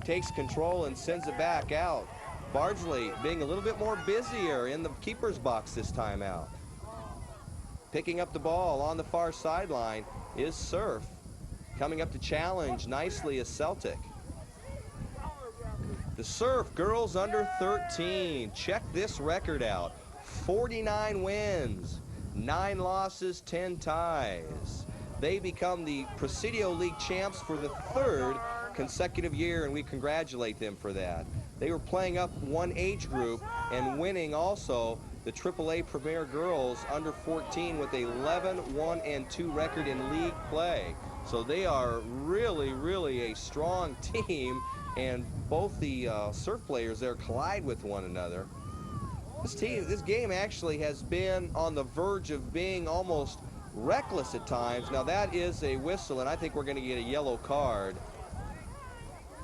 takes control and sends it back out. Bardsley being a little bit more busier in the keeper's box this time out. Picking up the ball on the far sideline is Surf. Coming up to challenge nicely is Celtic. The Surf girls under 13. Check this record out. 49 wins, 9 losses, 10 ties. They become the Presidio League champs for the 3rd consecutive year, and we congratulate them for that. They were playing up one age group and winning also the AAA Premier Girls under 14 with a 11-1-2 record in league play. So they are really, really a strong team, and both the Surf players there collide with one another. This game actually has been on the verge of being almost reckless at times. Now that is a whistle, and I think we're going to get a yellow card.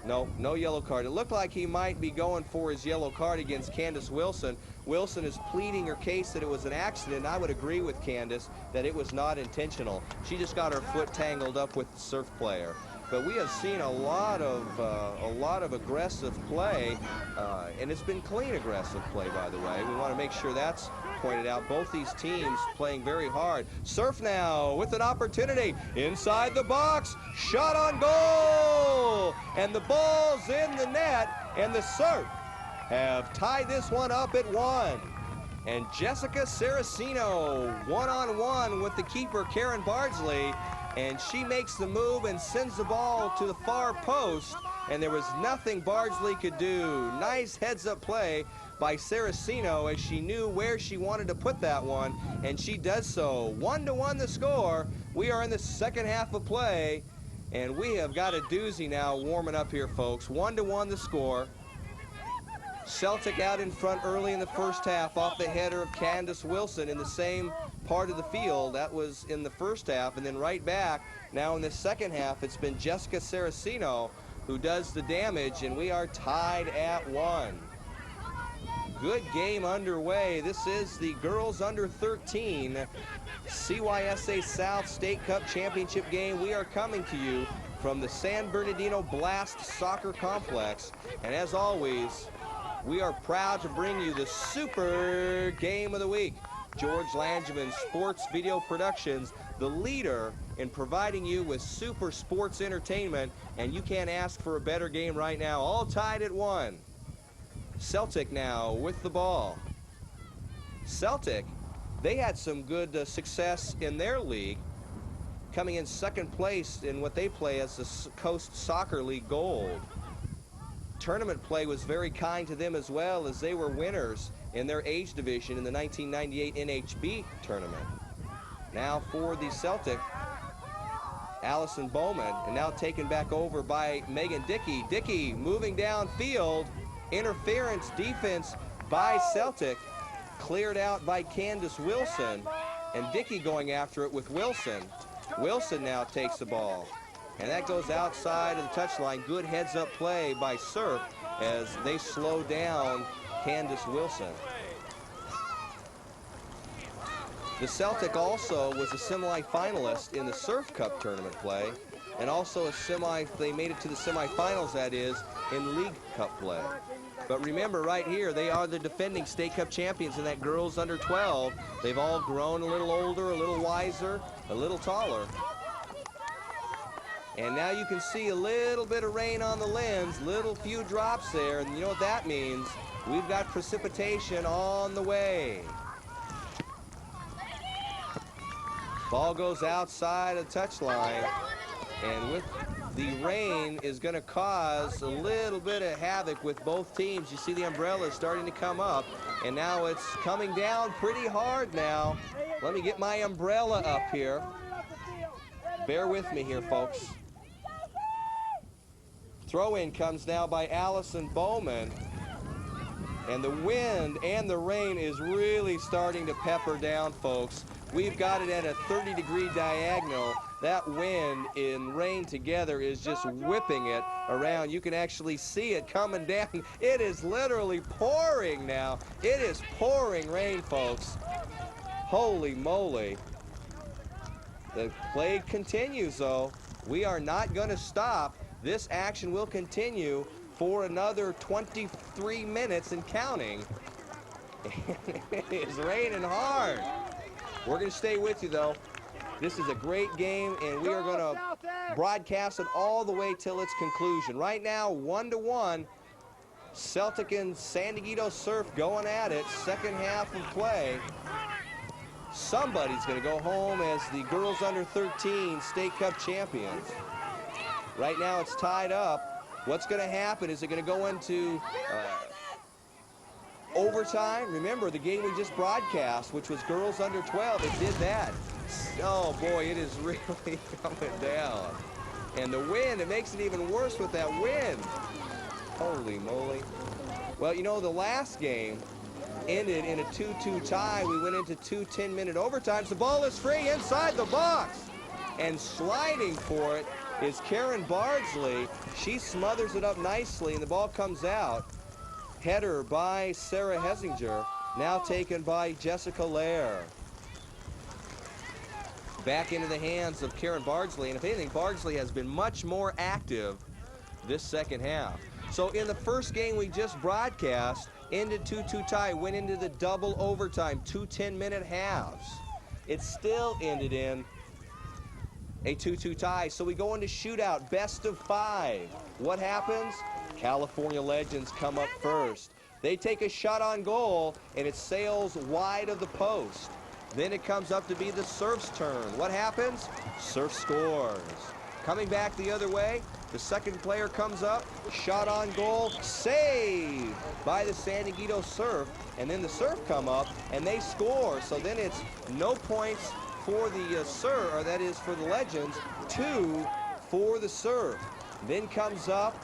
No yellow card. It looked like he might be going for his yellow card against Candace Wilson. Wilson is pleading her case that it was an accident. I would agree with Candace that it was not intentional. She just got her foot tangled up with the Surf player. But we have seen a lot of aggressive play, and it's been clean aggressive play, by the way. We want to make sure that's pointed out. Both these teams playing very hard. Surf now with an opportunity inside the box. Shot on goal! And the ball's in the net, and the Surf have tied this one up at 1. And Jessica Saraceno one-on-one with the keeper, Karen Bardsley, and she makes the move and sends the ball to the far post, and there was nothing Bardsley could do. Nice heads-up play by Saraceno as she knew where she wanted to put that one, and she does so. 1-1 the score. We are in the second half of play, and we have got a doozy now warming up here, folks. 1-1 the score. Celtic out in front early in the first half off the header of Candace Wilson in the same part of the field. That was in the first half, and then right back now in the second half, it's been Jessica Saraceno who does the damage, and we are tied at 1. Good game underway. This is the girls under 13 CYSA South State Cup Championship game. We are coming to you from the San Bernardino Blast Soccer Complex, and as always, we are proud to bring you the Super Game of the Week. George Langevin Sports Video Productions, the leader in providing you with super sports entertainment, and you can't ask for a better game right now. All tied at 1. Celtic now with the ball. Celtic, they had some good success in their league, coming in second place in what they play as the Coast Soccer League Gold. Tournament play was very kind to them as well, as they were winners in their age division in the 1998 NHB tournament. Now for the Celtic, Allison Bowman, and now taken back over by Megan Dickey. Dickey moving downfield. Interference defense by Celtic. Cleared out by Candace Wilson. And Dickey going after it with Wilson. Wilson now takes the ball. And that goes outside of the touchline. Good heads-up play by Surf as they slow down Candace Wilson. The Celtic also was a semi-finalist in the Surf Cup tournament play, and also they made it to the semifinals, that is, in League Cup play. But remember, right here, they are the defending state cup champions in that girls under 12. They've all grown a little older, a little wiser, a little taller. And now you can see a little bit of rain on the lens, little few drops there, and you know what that means? We've got precipitation on the way. Ball goes outside of the touchline, and with the rain is going to cause a little bit of havoc with both teams. You see the umbrella starting to come up, and now it's coming down pretty hard now. Let me get my umbrella up here. Bear with me here, folks. Throw-in comes now by Allison Bowman. And the wind and the rain is really starting to pepper down, folks. We've got it at a 30-degree diagonal. That wind and rain together is just whipping it around. You can actually see it coming down. It is literally pouring now. It is pouring rain, folks. Holy moly. The play continues, though. We are not going to stop. This action will continue for another 23 minutes and counting. It's raining hard. We're going to stay with you, though. This is a great game, and we are going to broadcast it all the way till its conclusion. Right now, 1-1. Celtic and San Dieguito Surf going at it. Second half of play. Somebody's going to go home as the girls under 13 state cup champions. Right now, it's tied up. What's going to happen? Is it going to go into overtime? Remember, the game we just broadcast, which was girls under 12, it did that. Oh, boy, it is really coming down. And the wind, it makes it even worse with that wind. Holy moly. Well, you know, the last game ended in a 2-2 tie. We went into 2 10-minute overtimes. The ball is free inside the box. And sliding for it is Karen Bardsley. She smothers it up nicely, and the ball comes out. Header by Sarah Hessinger, now taken by Jessica Lair. Back into the hands of Karen Bardsley, and if anything, Bardsley has been much more active this second half. So in the first game we just broadcast, ended 2-2 tie, went into the double overtime, 2 10-minute halves. It still ended in a 2-2 tie, so we go into shootout, best of 5. What happens? California Legends come up first. They take a shot on goal, and it sails wide of the post. Then it comes up to be the Surf's turn. What happens? Surf scores. Coming back the other way, the second player comes up, shot on goal, saved by the San Dieguito Surf, and then the Surf come up, and they score. So then it's no points for the Surf, or that is for the Legends, 2 for the Surf. Then comes up,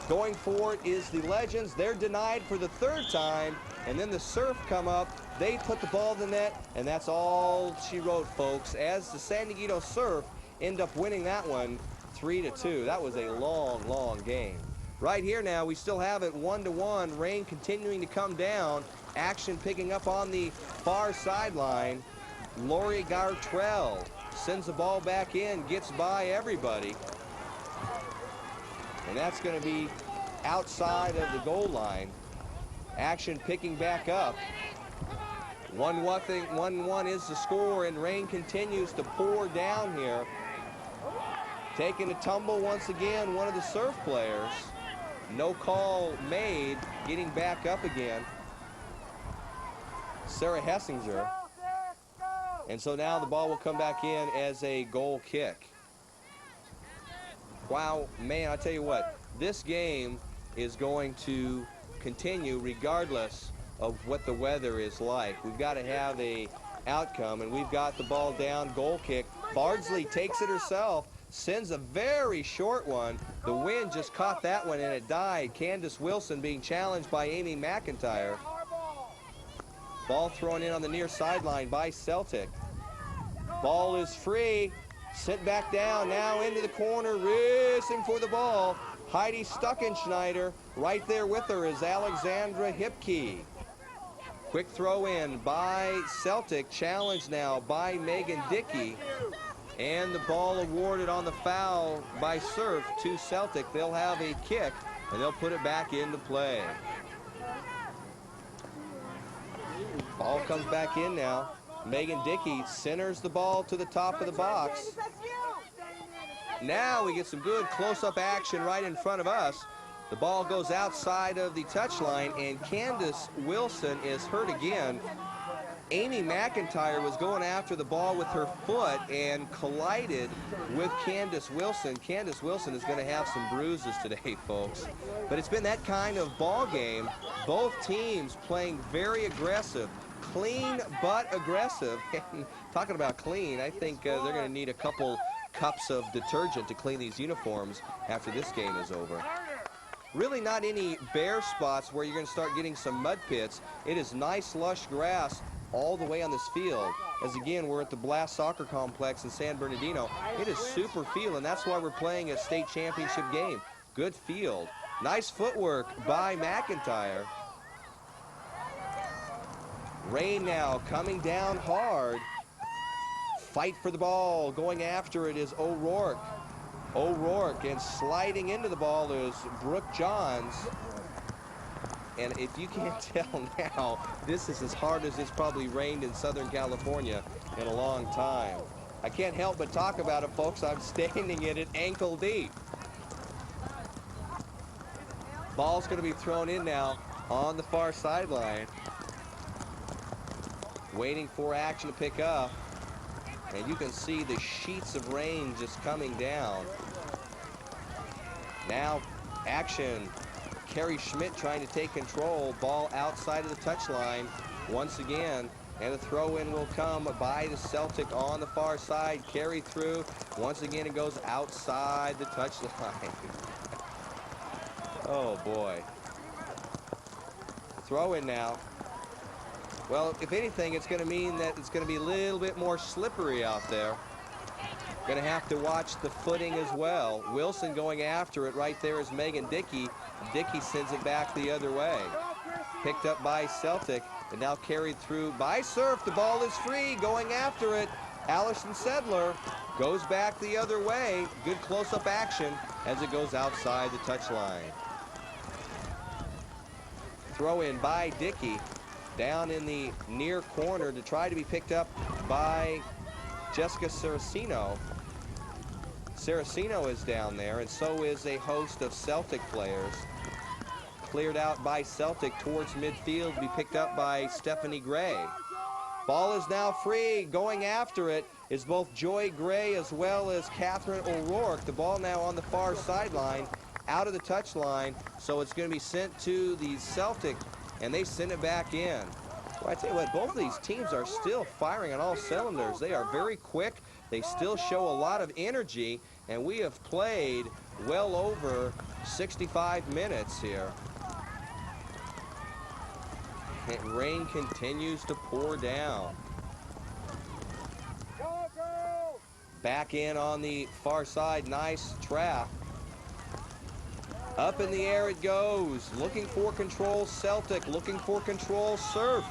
going for it is the Legends. They're denied for the 3rd time, and then the Surf come up. They put the ball in the net, and that's all she wrote, folks, as the San Dieguito Surf end up winning that one 3-2. That was a long, long game. Right here now, we still have it 1-1. Rain continuing to come down. Action picking up on the far sideline. Lori Gartrell sends the ball back in, gets by everybody. And that's going to be outside of the goal line. Action picking back up. 1-1 is the score, and rain continues to pour down here. Taking a tumble once again, one of the Surf players. No call made, getting back up again. Sarah Hessinger. And so now the ball will come back in as a goal kick. Wow, man, I tell you what, this game is going to continue regardless of what the weather is like. We've got to have a outcome, and we've got the ball down, goal kick. Bardsley takes it herself, sends a very short one. The wind just caught that one and it died. Candace Wilson being challenged by Amy McIntyre. Ball thrown in on the near sideline by Celtic. Ball is free. Sent back down, now into the corner, racing for the ball. Heidi Stuckenschneider. Right there with her is Alexandra Hipke. Quick throw in by Celtic, challenged now by Megan Dickey. And the ball awarded on the foul by Surf to Celtic. They'll have a kick, and they'll put it back into play. Ball comes back in now. Megan Dickey centers the ball to the top of the box. Now we get some good close-up action right in front of us. The ball goes outside of the touchline, and Candace Wilson is hurt again. Amy McIntyre was going after the ball with her foot and collided with Candace Wilson. Candace Wilson is going to have some bruises today, folks. But it's been that kind of ball game. Both teams playing very aggressive. Clean but aggressive. Talking about clean, I think they're going to need a couple cups of detergent to clean these uniforms after this game is over. Really not any bare spots where you're going to start getting some mud pits. It is nice lush grass all the way on this field. As again, we're at the Blast Soccer Complex in San Bernardino. It is super field, and that's why we're playing a state championship game. Good field. Nice footwork by McIntyre. Rain now coming down hard. Fight for the ball. Going after it is O'Rourke. O'Rourke, and sliding into the ball is Brooke Johns. And if you can't tell now, this is as hard as it's probably rained in Southern California in a long time. I can't help but talk about it, folks. I'm standing in it ankle deep. Ball's going to be thrown in now on the far sideline. Waiting for action to pick up. And you can see the sheets of rain just coming down. Now action. Carrie Schmidt trying to take control. Ball outside of the touchline once again. And the throw-in will come by the Celtic on the far side. Carry through. Once again, it goes outside the touchline. Oh, boy. Throw-in now. Well, if anything, it's going to mean that it's going to be a little bit more slippery out there. Going to have to watch the footing as well. Wilson going after it. Right there is Megan Dickey. Dickey sends it back the other way. Picked up by Celtic and now carried through by Surf. The ball is free. Going after it. Allison Sedler goes back the other way. Good close-up action as it goes outside the touchline. Throw in by Dickey. Down in the near corner to try to be picked up by Jessica Saraceno. Saraceno is down there, and so is a host of Celtic players. Cleared out by Celtic towards midfield to be picked up by Stephanie Gray. Ball is now free. Going after it is both Joy Gray as well as Catherine O'Rourke. The ball now on the far sideline, out of the touchline, so it's going to be sent to the Celtic, and they send it back in. Well, I tell you what, both of these teams are still firing on all cylinders. They are very quick. They still show a lot of energy, and we have played well over 65 minutes here. And rain continues to pour down. Back in on the far side, nice trap. Up in the air it goes. Looking for control, Celtic. Looking for control, Surf.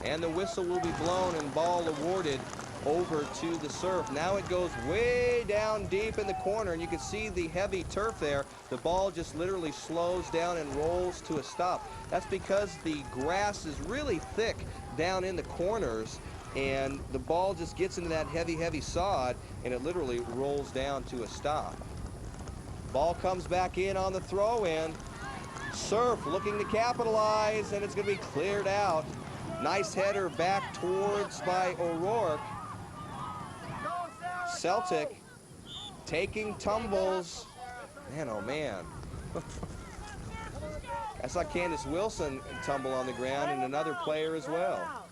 And the whistle will be blown and ball awarded over to the Surf. Now it goes way down deep in the corner, and you can see the heavy turf there. The ball just literally slows down and rolls to a stop. That's because the grass is really thick down in the corners, and the ball just gets into that heavy sod, and it literally rolls down to a stop. Ball comes back in on the throw-in. Surf looking to capitalize, and it's going to be cleared out. Nice header back towards by O'Rourke. Celtic taking tumbles. Man, oh man. I saw Candace Wilson tumble on the ground and another player as well.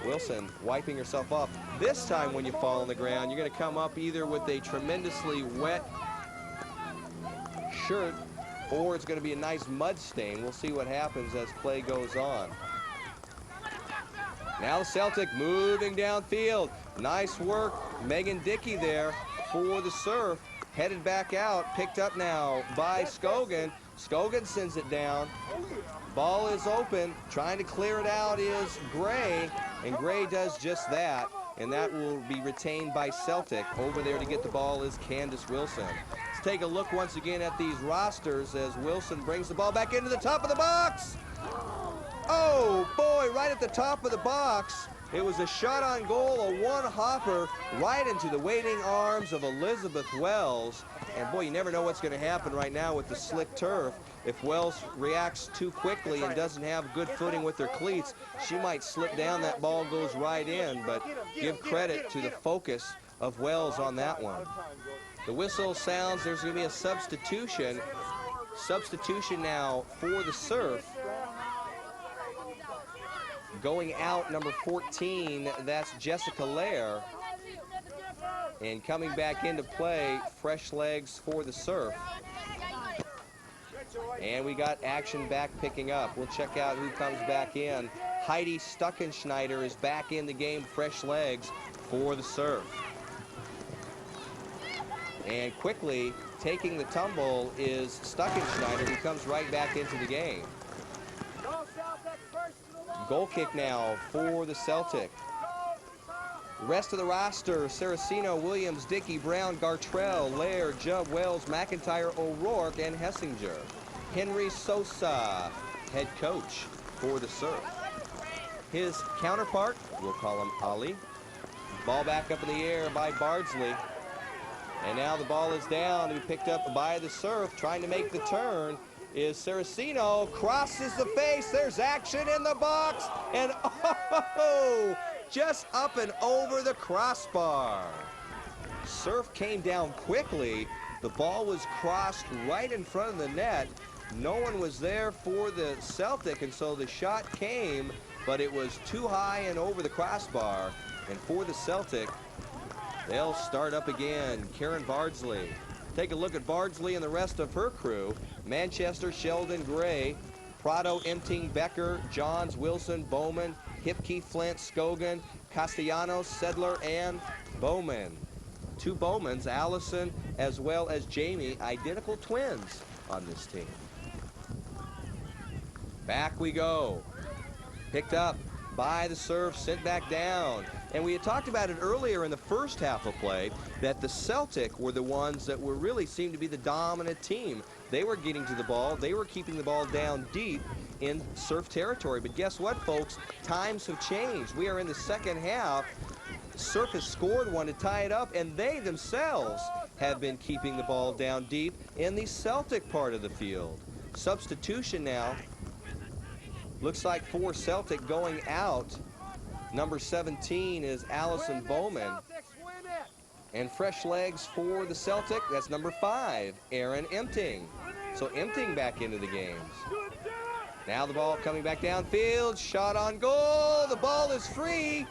Wilson wiping herself off. This time when you fall on the ground, you're going to come up either with a tremendously wet shirt or it's going to be a nice mud stain. We'll see what happens as play goes on. Now the Celtic moving downfield. Nice work, Megan Dickey there for the Surf. Headed back out, picked up now by Scogan. Scogan sends it down. Ball is open. Trying to clear it out is Gray, and Gray does just that, and that will be retained by Celtic. Over there to get the ball is Candace Wilson. Let's take a look once again at these rosters as Wilson brings the ball back into the top of the box. Oh, boy, right at the top of the box. It was a shot on goal, a one-hopper right into the waiting arms of Elizabeth Wells. And, boy, you never know what's going to happen right now with the slick turf. If Wells reacts too quickly and doesn't have good footing with her cleats, she might slip down. That ball goes right in, but give credit to the focus of Wells on that one. The whistle sounds. There's going to be a substitution. Substitution now for the Surf. Going out, number 14, that's Jessica Lair. And coming back into play, fresh legs for the Surf. And we got action back picking up. We'll check out who comes back in. Heidi Stuckenschneider is back in the game, fresh legs for the Surf. And quickly taking the tumble is Stuckenschneider, who comes right back into the game. Goal kick now for the Celtic. The rest of the roster, Saraceno, Williams, Dickey, Brown, Gartrell, Lair, Jubb, Wells, McIntyre, O'Rourke, and Hessinger. Henry Sosa, head coach for the Surf. His counterpart, we'll call him Ali. Ball back up in the air by Bardsley. And now the ball is down to be picked up by the Surf, trying to make the turn. Is Saraceno, crosses the face, there's action in the box, and oh, just up and over the crossbar. Surf came down quickly, the ball was crossed right in front of the net. No one was there for the Celtic, and so the shot came, but it was too high and over the crossbar. And for the Celtic, they'll start up again. Karen Bardsley. Take a look at Bardsley and the rest of her crew. Manchester, Sheldon, Gray, Prado, Emting, Becker, Johns, Wilson, Bowman, Hipke, Flint, Scogan, Castellanos, Sedler, and Bowman. Two Bowmans, Allison as well as Jamie, identical twins on this team. Back we go. Picked up by the Surf, sent back down. And we had talked about it earlier in the first half of play that the Celtic were the ones that were really seemed to be the dominant team. They were getting to the ball. They were keeping the ball down deep in Surf territory. But guess what, folks? Times have changed. We are in the second half. Surf has scored one to tie it up, and they themselves have been keeping the ball down deep in the Celtic part of the field. Substitution now. Looks like for Celtic going out. Number 17 is Allison Bowman. And fresh legs for the Celtic, that's number 5, Erin Emting. So Emting back into the games. Now the ball coming back downfield, shot on goal, the ball is free.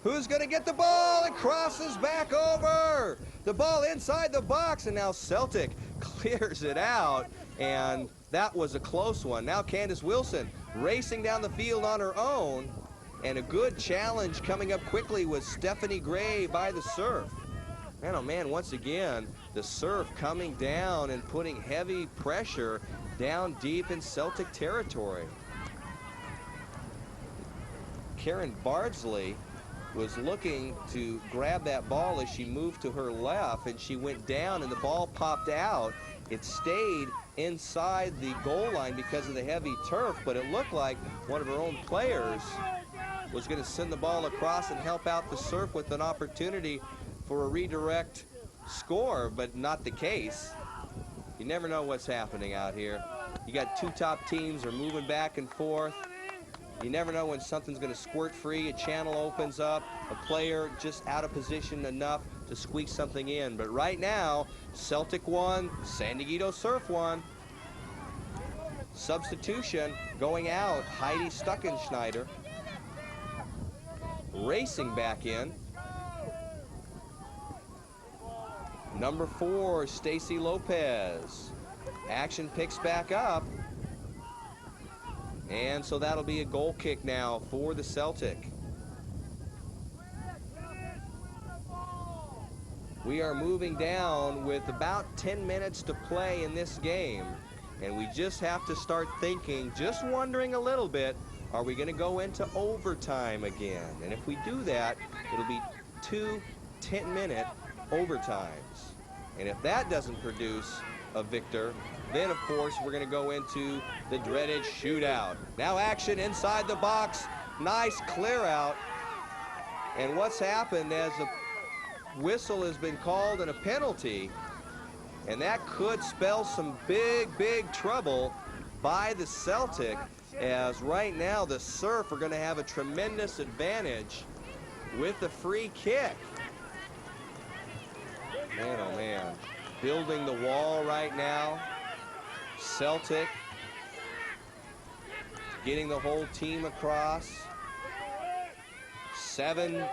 Who's gonna get the ball? It crosses back over. The ball inside the box, and now Celtic clears it out, and that was a close one. Now Candace Wilson racing down the field on her own. And a good challenge coming up quickly was Stephanie Gray by the Surf. Man, oh man, once again, the Surf coming down and putting heavy pressure down deep in Celtic territory. Karen Bardsley was looking to grab that ball as she moved to her left, and she went down and the ball popped out. It stayed inside the goal line because of the heavy turf, but it looked like one of her own players was going to send the ball across and help out the Surf with an opportunity for a redirect score, but not the case. You never know what's happening out here. You got two top teams are moving back and forth. You never know when something's going to squirt free, a channel opens up, a player just out of position enough to squeak something in. But right now, Celtic won, San Dieguito Surf won. Substitution going out, Heidi Stuckenschneider. racing back in. Number 4, Stacy Lopez. Action picks back up. And so that'll be a goal kick now for the Celtic. We are moving down with about 10 minutes to play in this game. And we just have to start thinking, just wondering a little bit, are we going to go into overtime again? And if we do that, it'll be 2 10-minute overtimes. And if that doesn't produce a victor, then of course we're going to go into the dreaded shootout. Now action inside the box. Nice clear out. And what's happened as a whistle has been called and a penalty, and that could spell some big trouble by the Celtic, as right now the Surf are going to have a tremendous advantage with the free kick. Man, oh man. Building the wall right now. Celtic getting the whole team across. 7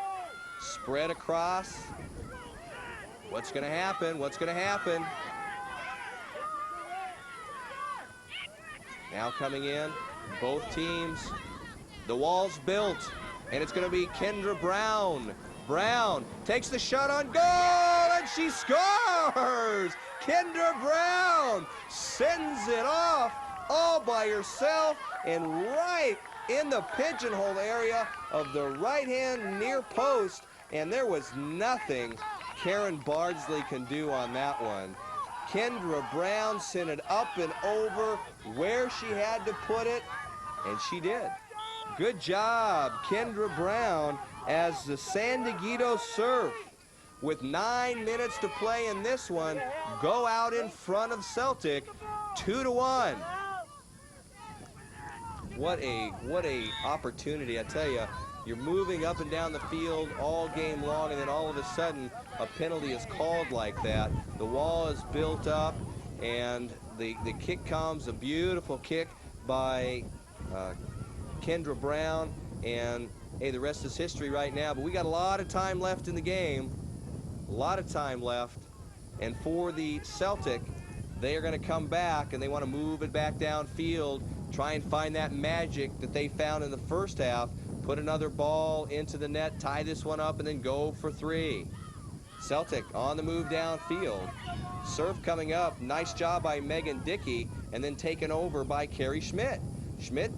spread across. What's going to happen? What's going to happen? Now coming in, both teams. The wall's built, and it's going to be Kendra Brown. Brown takes the shot on goal, and she scores! Kendra Brown sends it off all by herself and right in the pigeonhole area of the right-hand near post, and there was nothing Karen Bardsley can do on that one. Kendra Brown sent it up and over where she had to put it, and she did. Good job, Kendra Brown, as the San Dieguito Surf, with 9 minutes to play in this one, go out in front of Celtic 2-1. What a opportunity, I tell you. You're moving up and down the field all game long, and then all of a sudden a penalty is called like that. The wall is built up, and the kick comes, a beautiful kick by Kendra Brown, and hey, the rest is history right now. But we got a lot of time left in the game, a lot of time left, and for the Celtic, they are going to come back and they want to move it back downfield, try and find that magic that they found in the first half, put another ball into the net, tie this one up, and then go for 3. Celtic on the move downfield. Serve coming up. Nice job by Megan Dickey, and then taken over by Carrie Schmidt. Schmidt,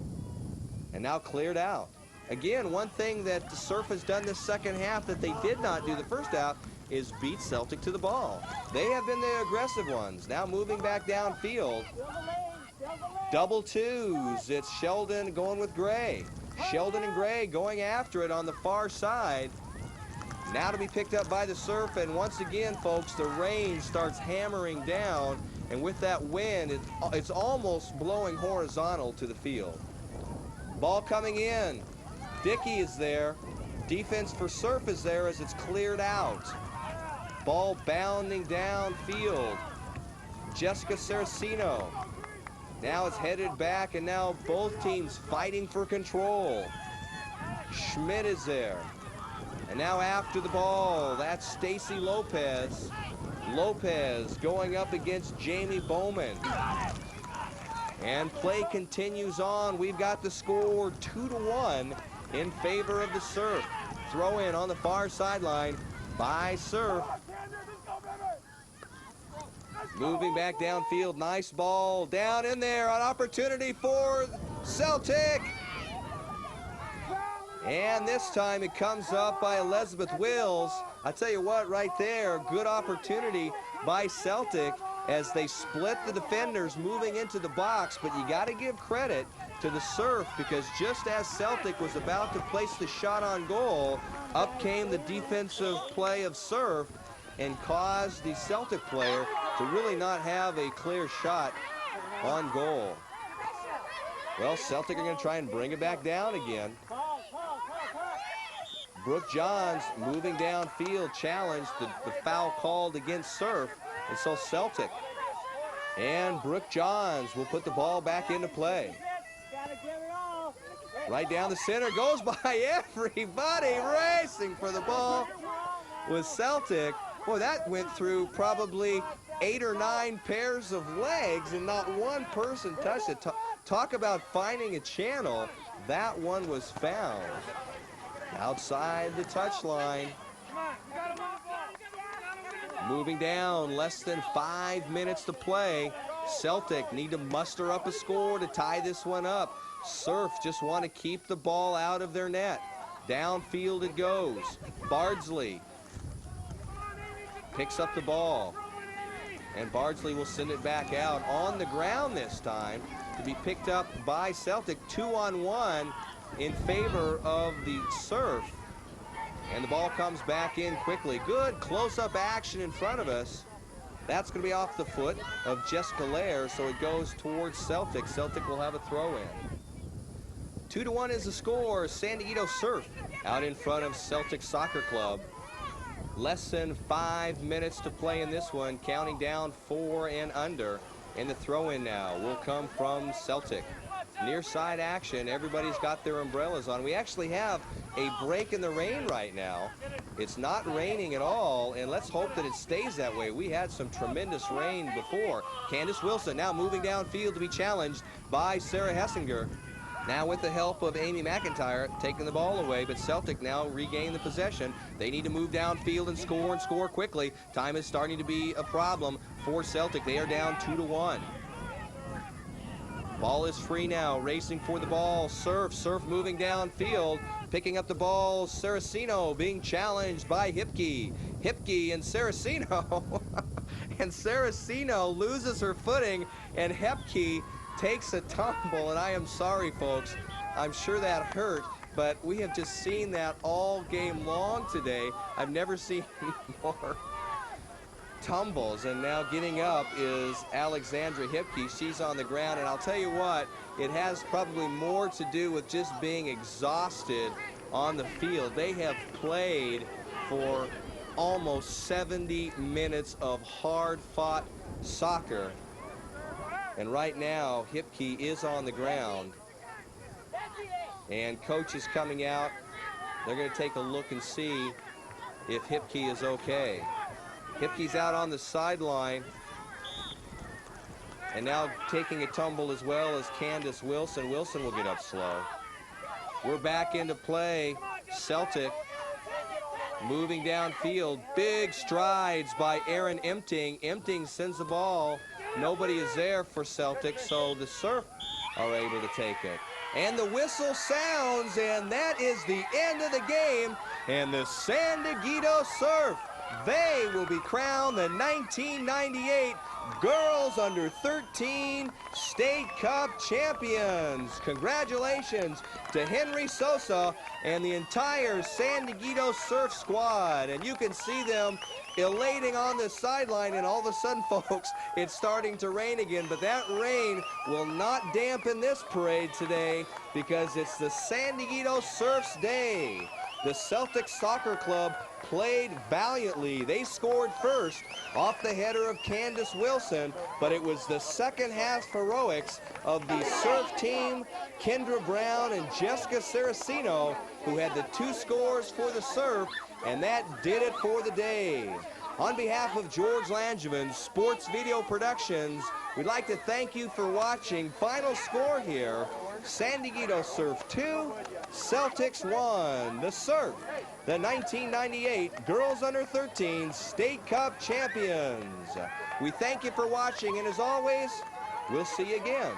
and now cleared out. Again, one thing that the Surf has done this second half that they did not do the first half is beat Celtic to the ball. They have been the aggressive ones. Now moving back downfield. Double twos. It's Sheldon going with Gray. Sheldon and Gray going after it on the far side. Now to be picked up by the Surf, and once again, folks, the rain starts hammering down, and with that wind, it's almost blowing horizontal to the field. Ball coming in. Dickey is there. Defense for Surf is there as it's cleared out. Ball bounding downfield. Jessica Saracino. Now it's headed back, and now both teams fighting for control. Schmidt is there. And now after the ball, that's Stacy Lopez. Lopez going up against Jamie Bowman. And play continues on. We've got the score 2-1 in favor of the Surf. Throw in on the far sideline by Surf. Moving back downfield, nice ball down in there, an opportunity for Celtic. And this time it comes up by Elizabeth Wills. I tell you what, right there, good opportunity by Celtic as they split the defenders moving into the box, but you got to give credit to the Surf, because just as Celtic was about to place the shot on goal, up came the defensive play of Surf and caused the Celtic player to really not have a clear shot on goal. Well, Celtic are going to try and bring it back down again. Brooke Johns moving downfield, challenged the foul called against Surf, and so Celtic and Brooke Johns will put the ball back into play. Right down the center, goes by everybody racing for the ball with Celtic. Boy, that went through probably 8 or 9 pairs of legs and not one person touched it. Talk about finding a channel. That one was found outside the touchline. Moving down, less than 5 minutes to play. Celtic need to muster up a score to tie this one up. Surf just want to keep the ball out of their net. Downfield it goes. Bardsley picks up the ball, and Bardsley will send it back out on the ground this time to be picked up by Celtic. 2-on-1 in favor of the Surf, and the ball comes back in quickly. Good close-up action in front of us. That's going to be off the foot of Jessica Lair, so it goes towards Celtic. Celtic will have a throw-in. 2-1 is the score. San Diego Surf out in front of Celtic Soccer Club. Less than 5 minutes to play in this one, counting down 4 and under. And the throw-in now will come from Celtic. Near side action, everybody's got their umbrellas on. We actually have a break in the rain right now. It's not raining at all, and let's hope that it stays that way. We had some tremendous rain before. Candace Wilson now moving downfield to be challenged by Sarah Hessinger. Now with the help of Amy McIntyre taking the ball away, but Celtic now regain the possession. They need to move downfield and score quickly. Time is starting to be a problem for Celtic. They are down 2-1. Ball is free now, racing for the ball. Surf moving downfield, picking up the ball. Saraceno being challenged by Hipke. Hipke and Saraceno. And Saraceno loses her footing, and Hipke takes a tumble, and I am sorry, folks. I'm sure that hurt, but we have just seen that all game long today. I've never seen more tumbles, and now getting up is Alexandra Hipke. She's on the ground, and I'll tell you what, it has probably more to do with just being exhausted on the field. They have played for almost 70 minutes of hard-fought soccer. And right now, Hipke is on the ground. And coach is coming out. They're going to take a look and see if Hipke is okay. Hipke's out on the sideline. And now taking a tumble as well as Candace Wilson. Wilson will get up slow. We're back into play. Celtic moving downfield. Big strides by Erin Empting. Empting sends the ball. Nobody is there for Celtic, so the Surf are able to take it. And the whistle sounds, and that is the end of the game. And the San Diego Surf, they will be crowned the 1998 Girls Under 13 State Cup champions. Congratulations to Henry Sosa and the entire San Diego Surf squad. And you can see them elating on the sideline, and all of a sudden, folks, it's starting to rain again, but that rain will not dampen this parade today because it's the San Diego Surf's day. The Celtic Soccer Club played valiantly. They scored first off the header of Candace Wilson, but it was the second half heroics of the Surf team, Kendra Brown and Jessica Saraceno, who had the 2 scores for the Surf, and that did it for the day. On behalf of George Langevin, Sports Video Productions, we'd like to thank you for watching. Final score here, San Diego Surf 2, Celtics 1. The Surf, the 1998 Girls Under 13 State Cup champions. We thank you for watching, and as always, we'll see you again.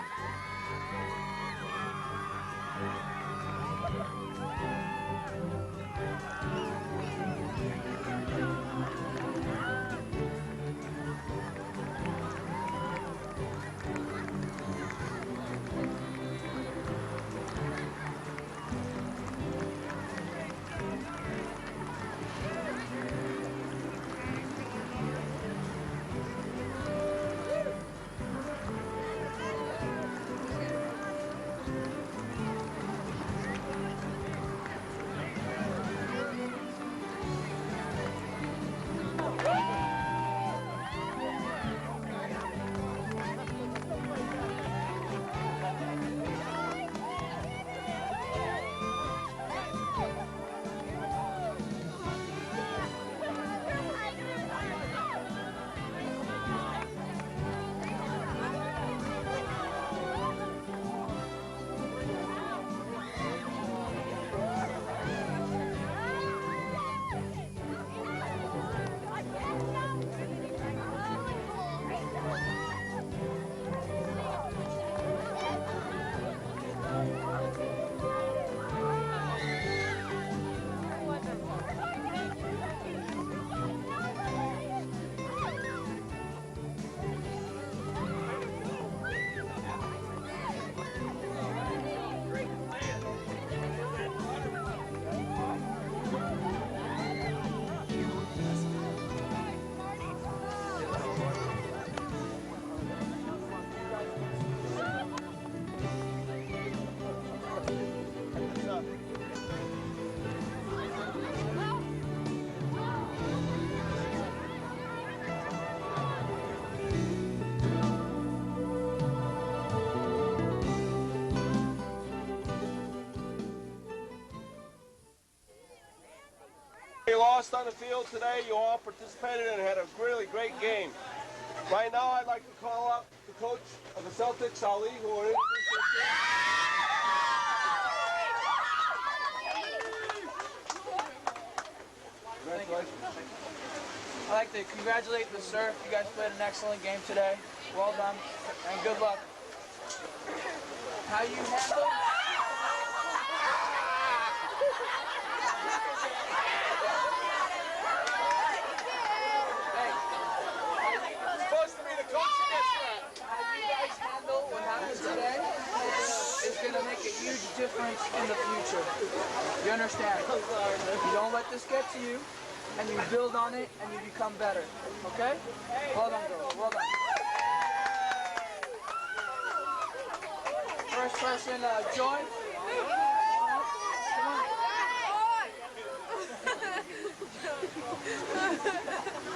best on the field today. You all participated and had a really great game. Right now, I'd like to call up the coach of the Celtics, Ali, who will introduce his team. Congratulations. I'd like to congratulate the Surf. You guys played an excellent game today. Well done, and good luck. How you handle? Supposed to be the coach that gets that. How you guys handle what happened today is going to make a huge difference in the future. You understand? You don't let this get to you, and you build on it, and you become better. Okay? Well done, girls. Well done. First person, Joy.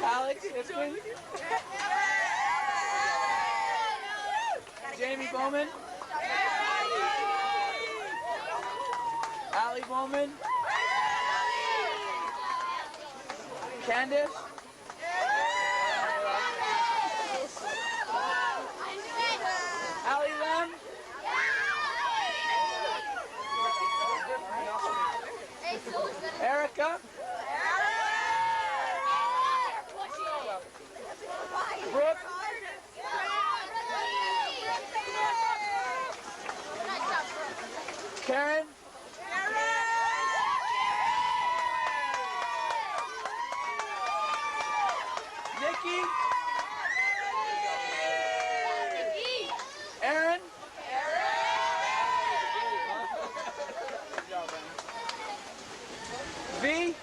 Alex, Ifkin. Jamie Bowman. Ali Bowman. Candace. Ali Lem. Erica. Brooke. Karen. Nikki. Aaron. V.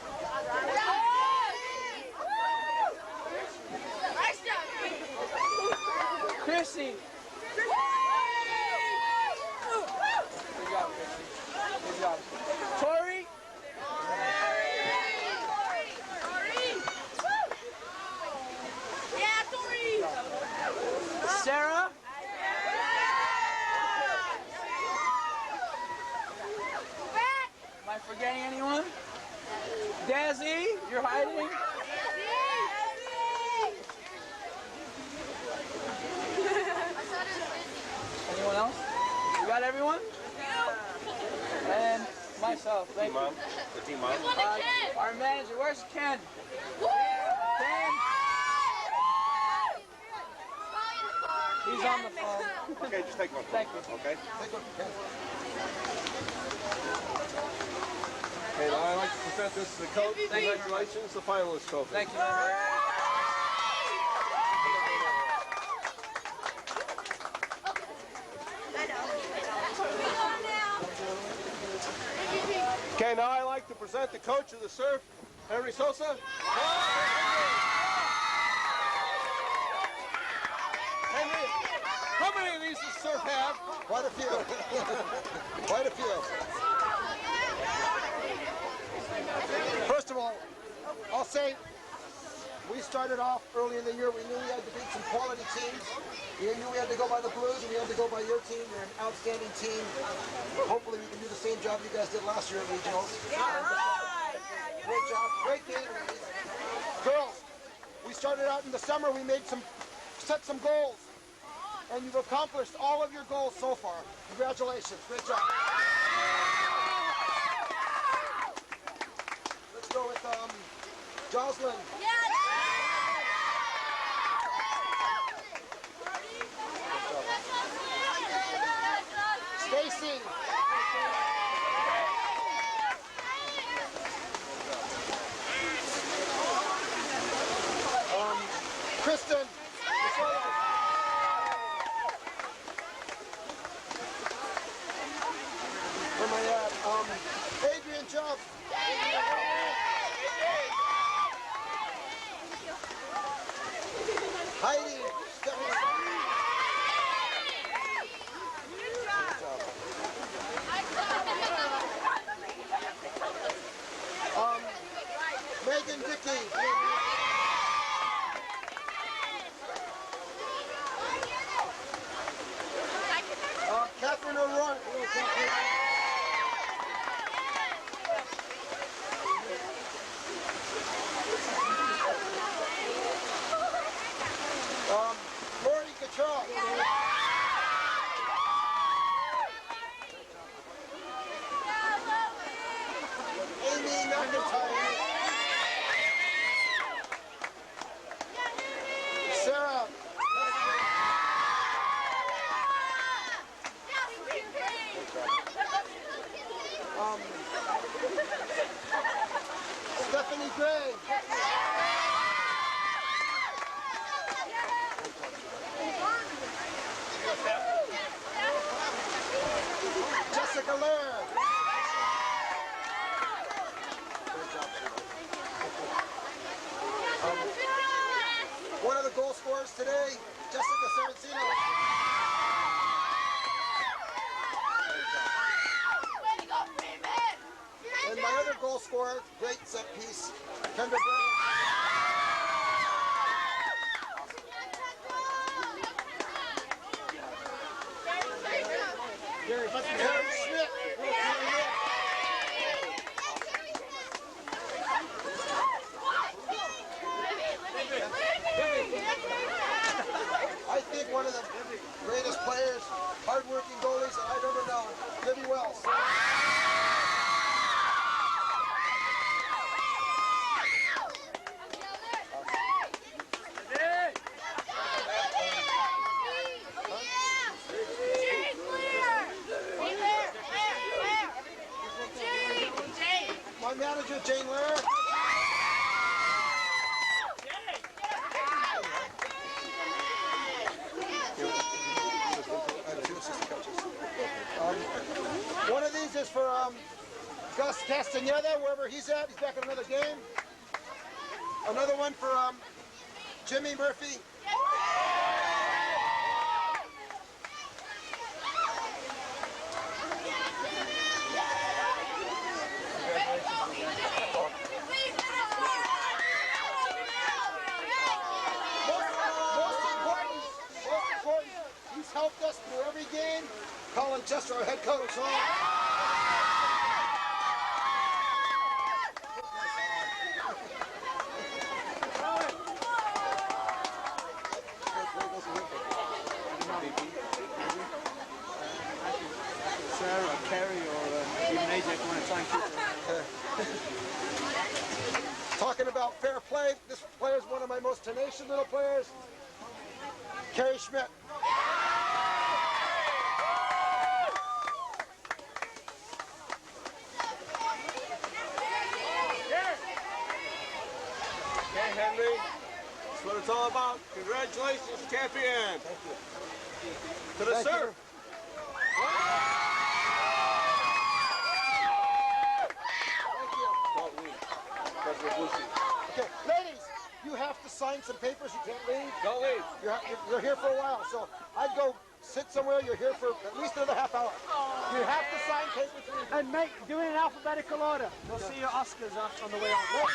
Chrissy. Good job, Chrissy. Good job. Tori. Sarah. Am I forgetting anyone? Dazzy, you're hiding? Anyone else? You got everyone? And myself. Thank you. The team mom. Our manager, where's Ken? Ken? He's on the phone. Okay, just take one. Thank you. Okay. Take one. Okay, now I'd like to present this to the coach. Congratulations, the finalist trophy. Thank you. Okay, now I'd like to present the coach of the Surf, Henry Sosa. Henry, how many of these does Surf have? Quite a few. Quite a few. First of all, I'll say we started off early in the year. We knew we had to beat some quality teams. We knew we had to go by the Blues, and we had to go by your team. You're an outstanding team. Hopefully we can do the same job you guys did last year at regionals. Great job. Great game. Girls, we started out in the summer. We set some goals. And you've accomplished all of your goals so far. Congratulations. Great job. Let's go with Jocelyn. Stacy. Kristen. Where am I at? Adrian Chubb. Heidi. Megan Dickey. Catherine O'Rourke. one of the goal scorers today, Jessica Saracino. And my other goal scorer, great set piece, Kendra Brown. Harry Schmidt. I think one of the greatest players, hard-working goalies that I've ever known, Libby Wells. My manager, Jane Lair. One of these is for Gus Castaneda, wherever he's at. He's back in another game. Another one for Jimmy Murphy. Most important, he's helped us through every game. Colin Chester, our head coach. Sarah, Kerry, or even AJ if you want to try and keep her. Talking about fair play, this player is one of my most tenacious little players, Carrie Schmidt. Okay, Henry. That's what it's all about. Congratulations, champion. Thank you. To the Thank serve. Okay, ladies, you have to sign some papers. You can't leave. Don't leave. You're here for a while, so I'd go sit somewhere. You're here for at least another half hour. You have to sign papers. And mate, do it in alphabetical order. We'll see your Oscars on the way on.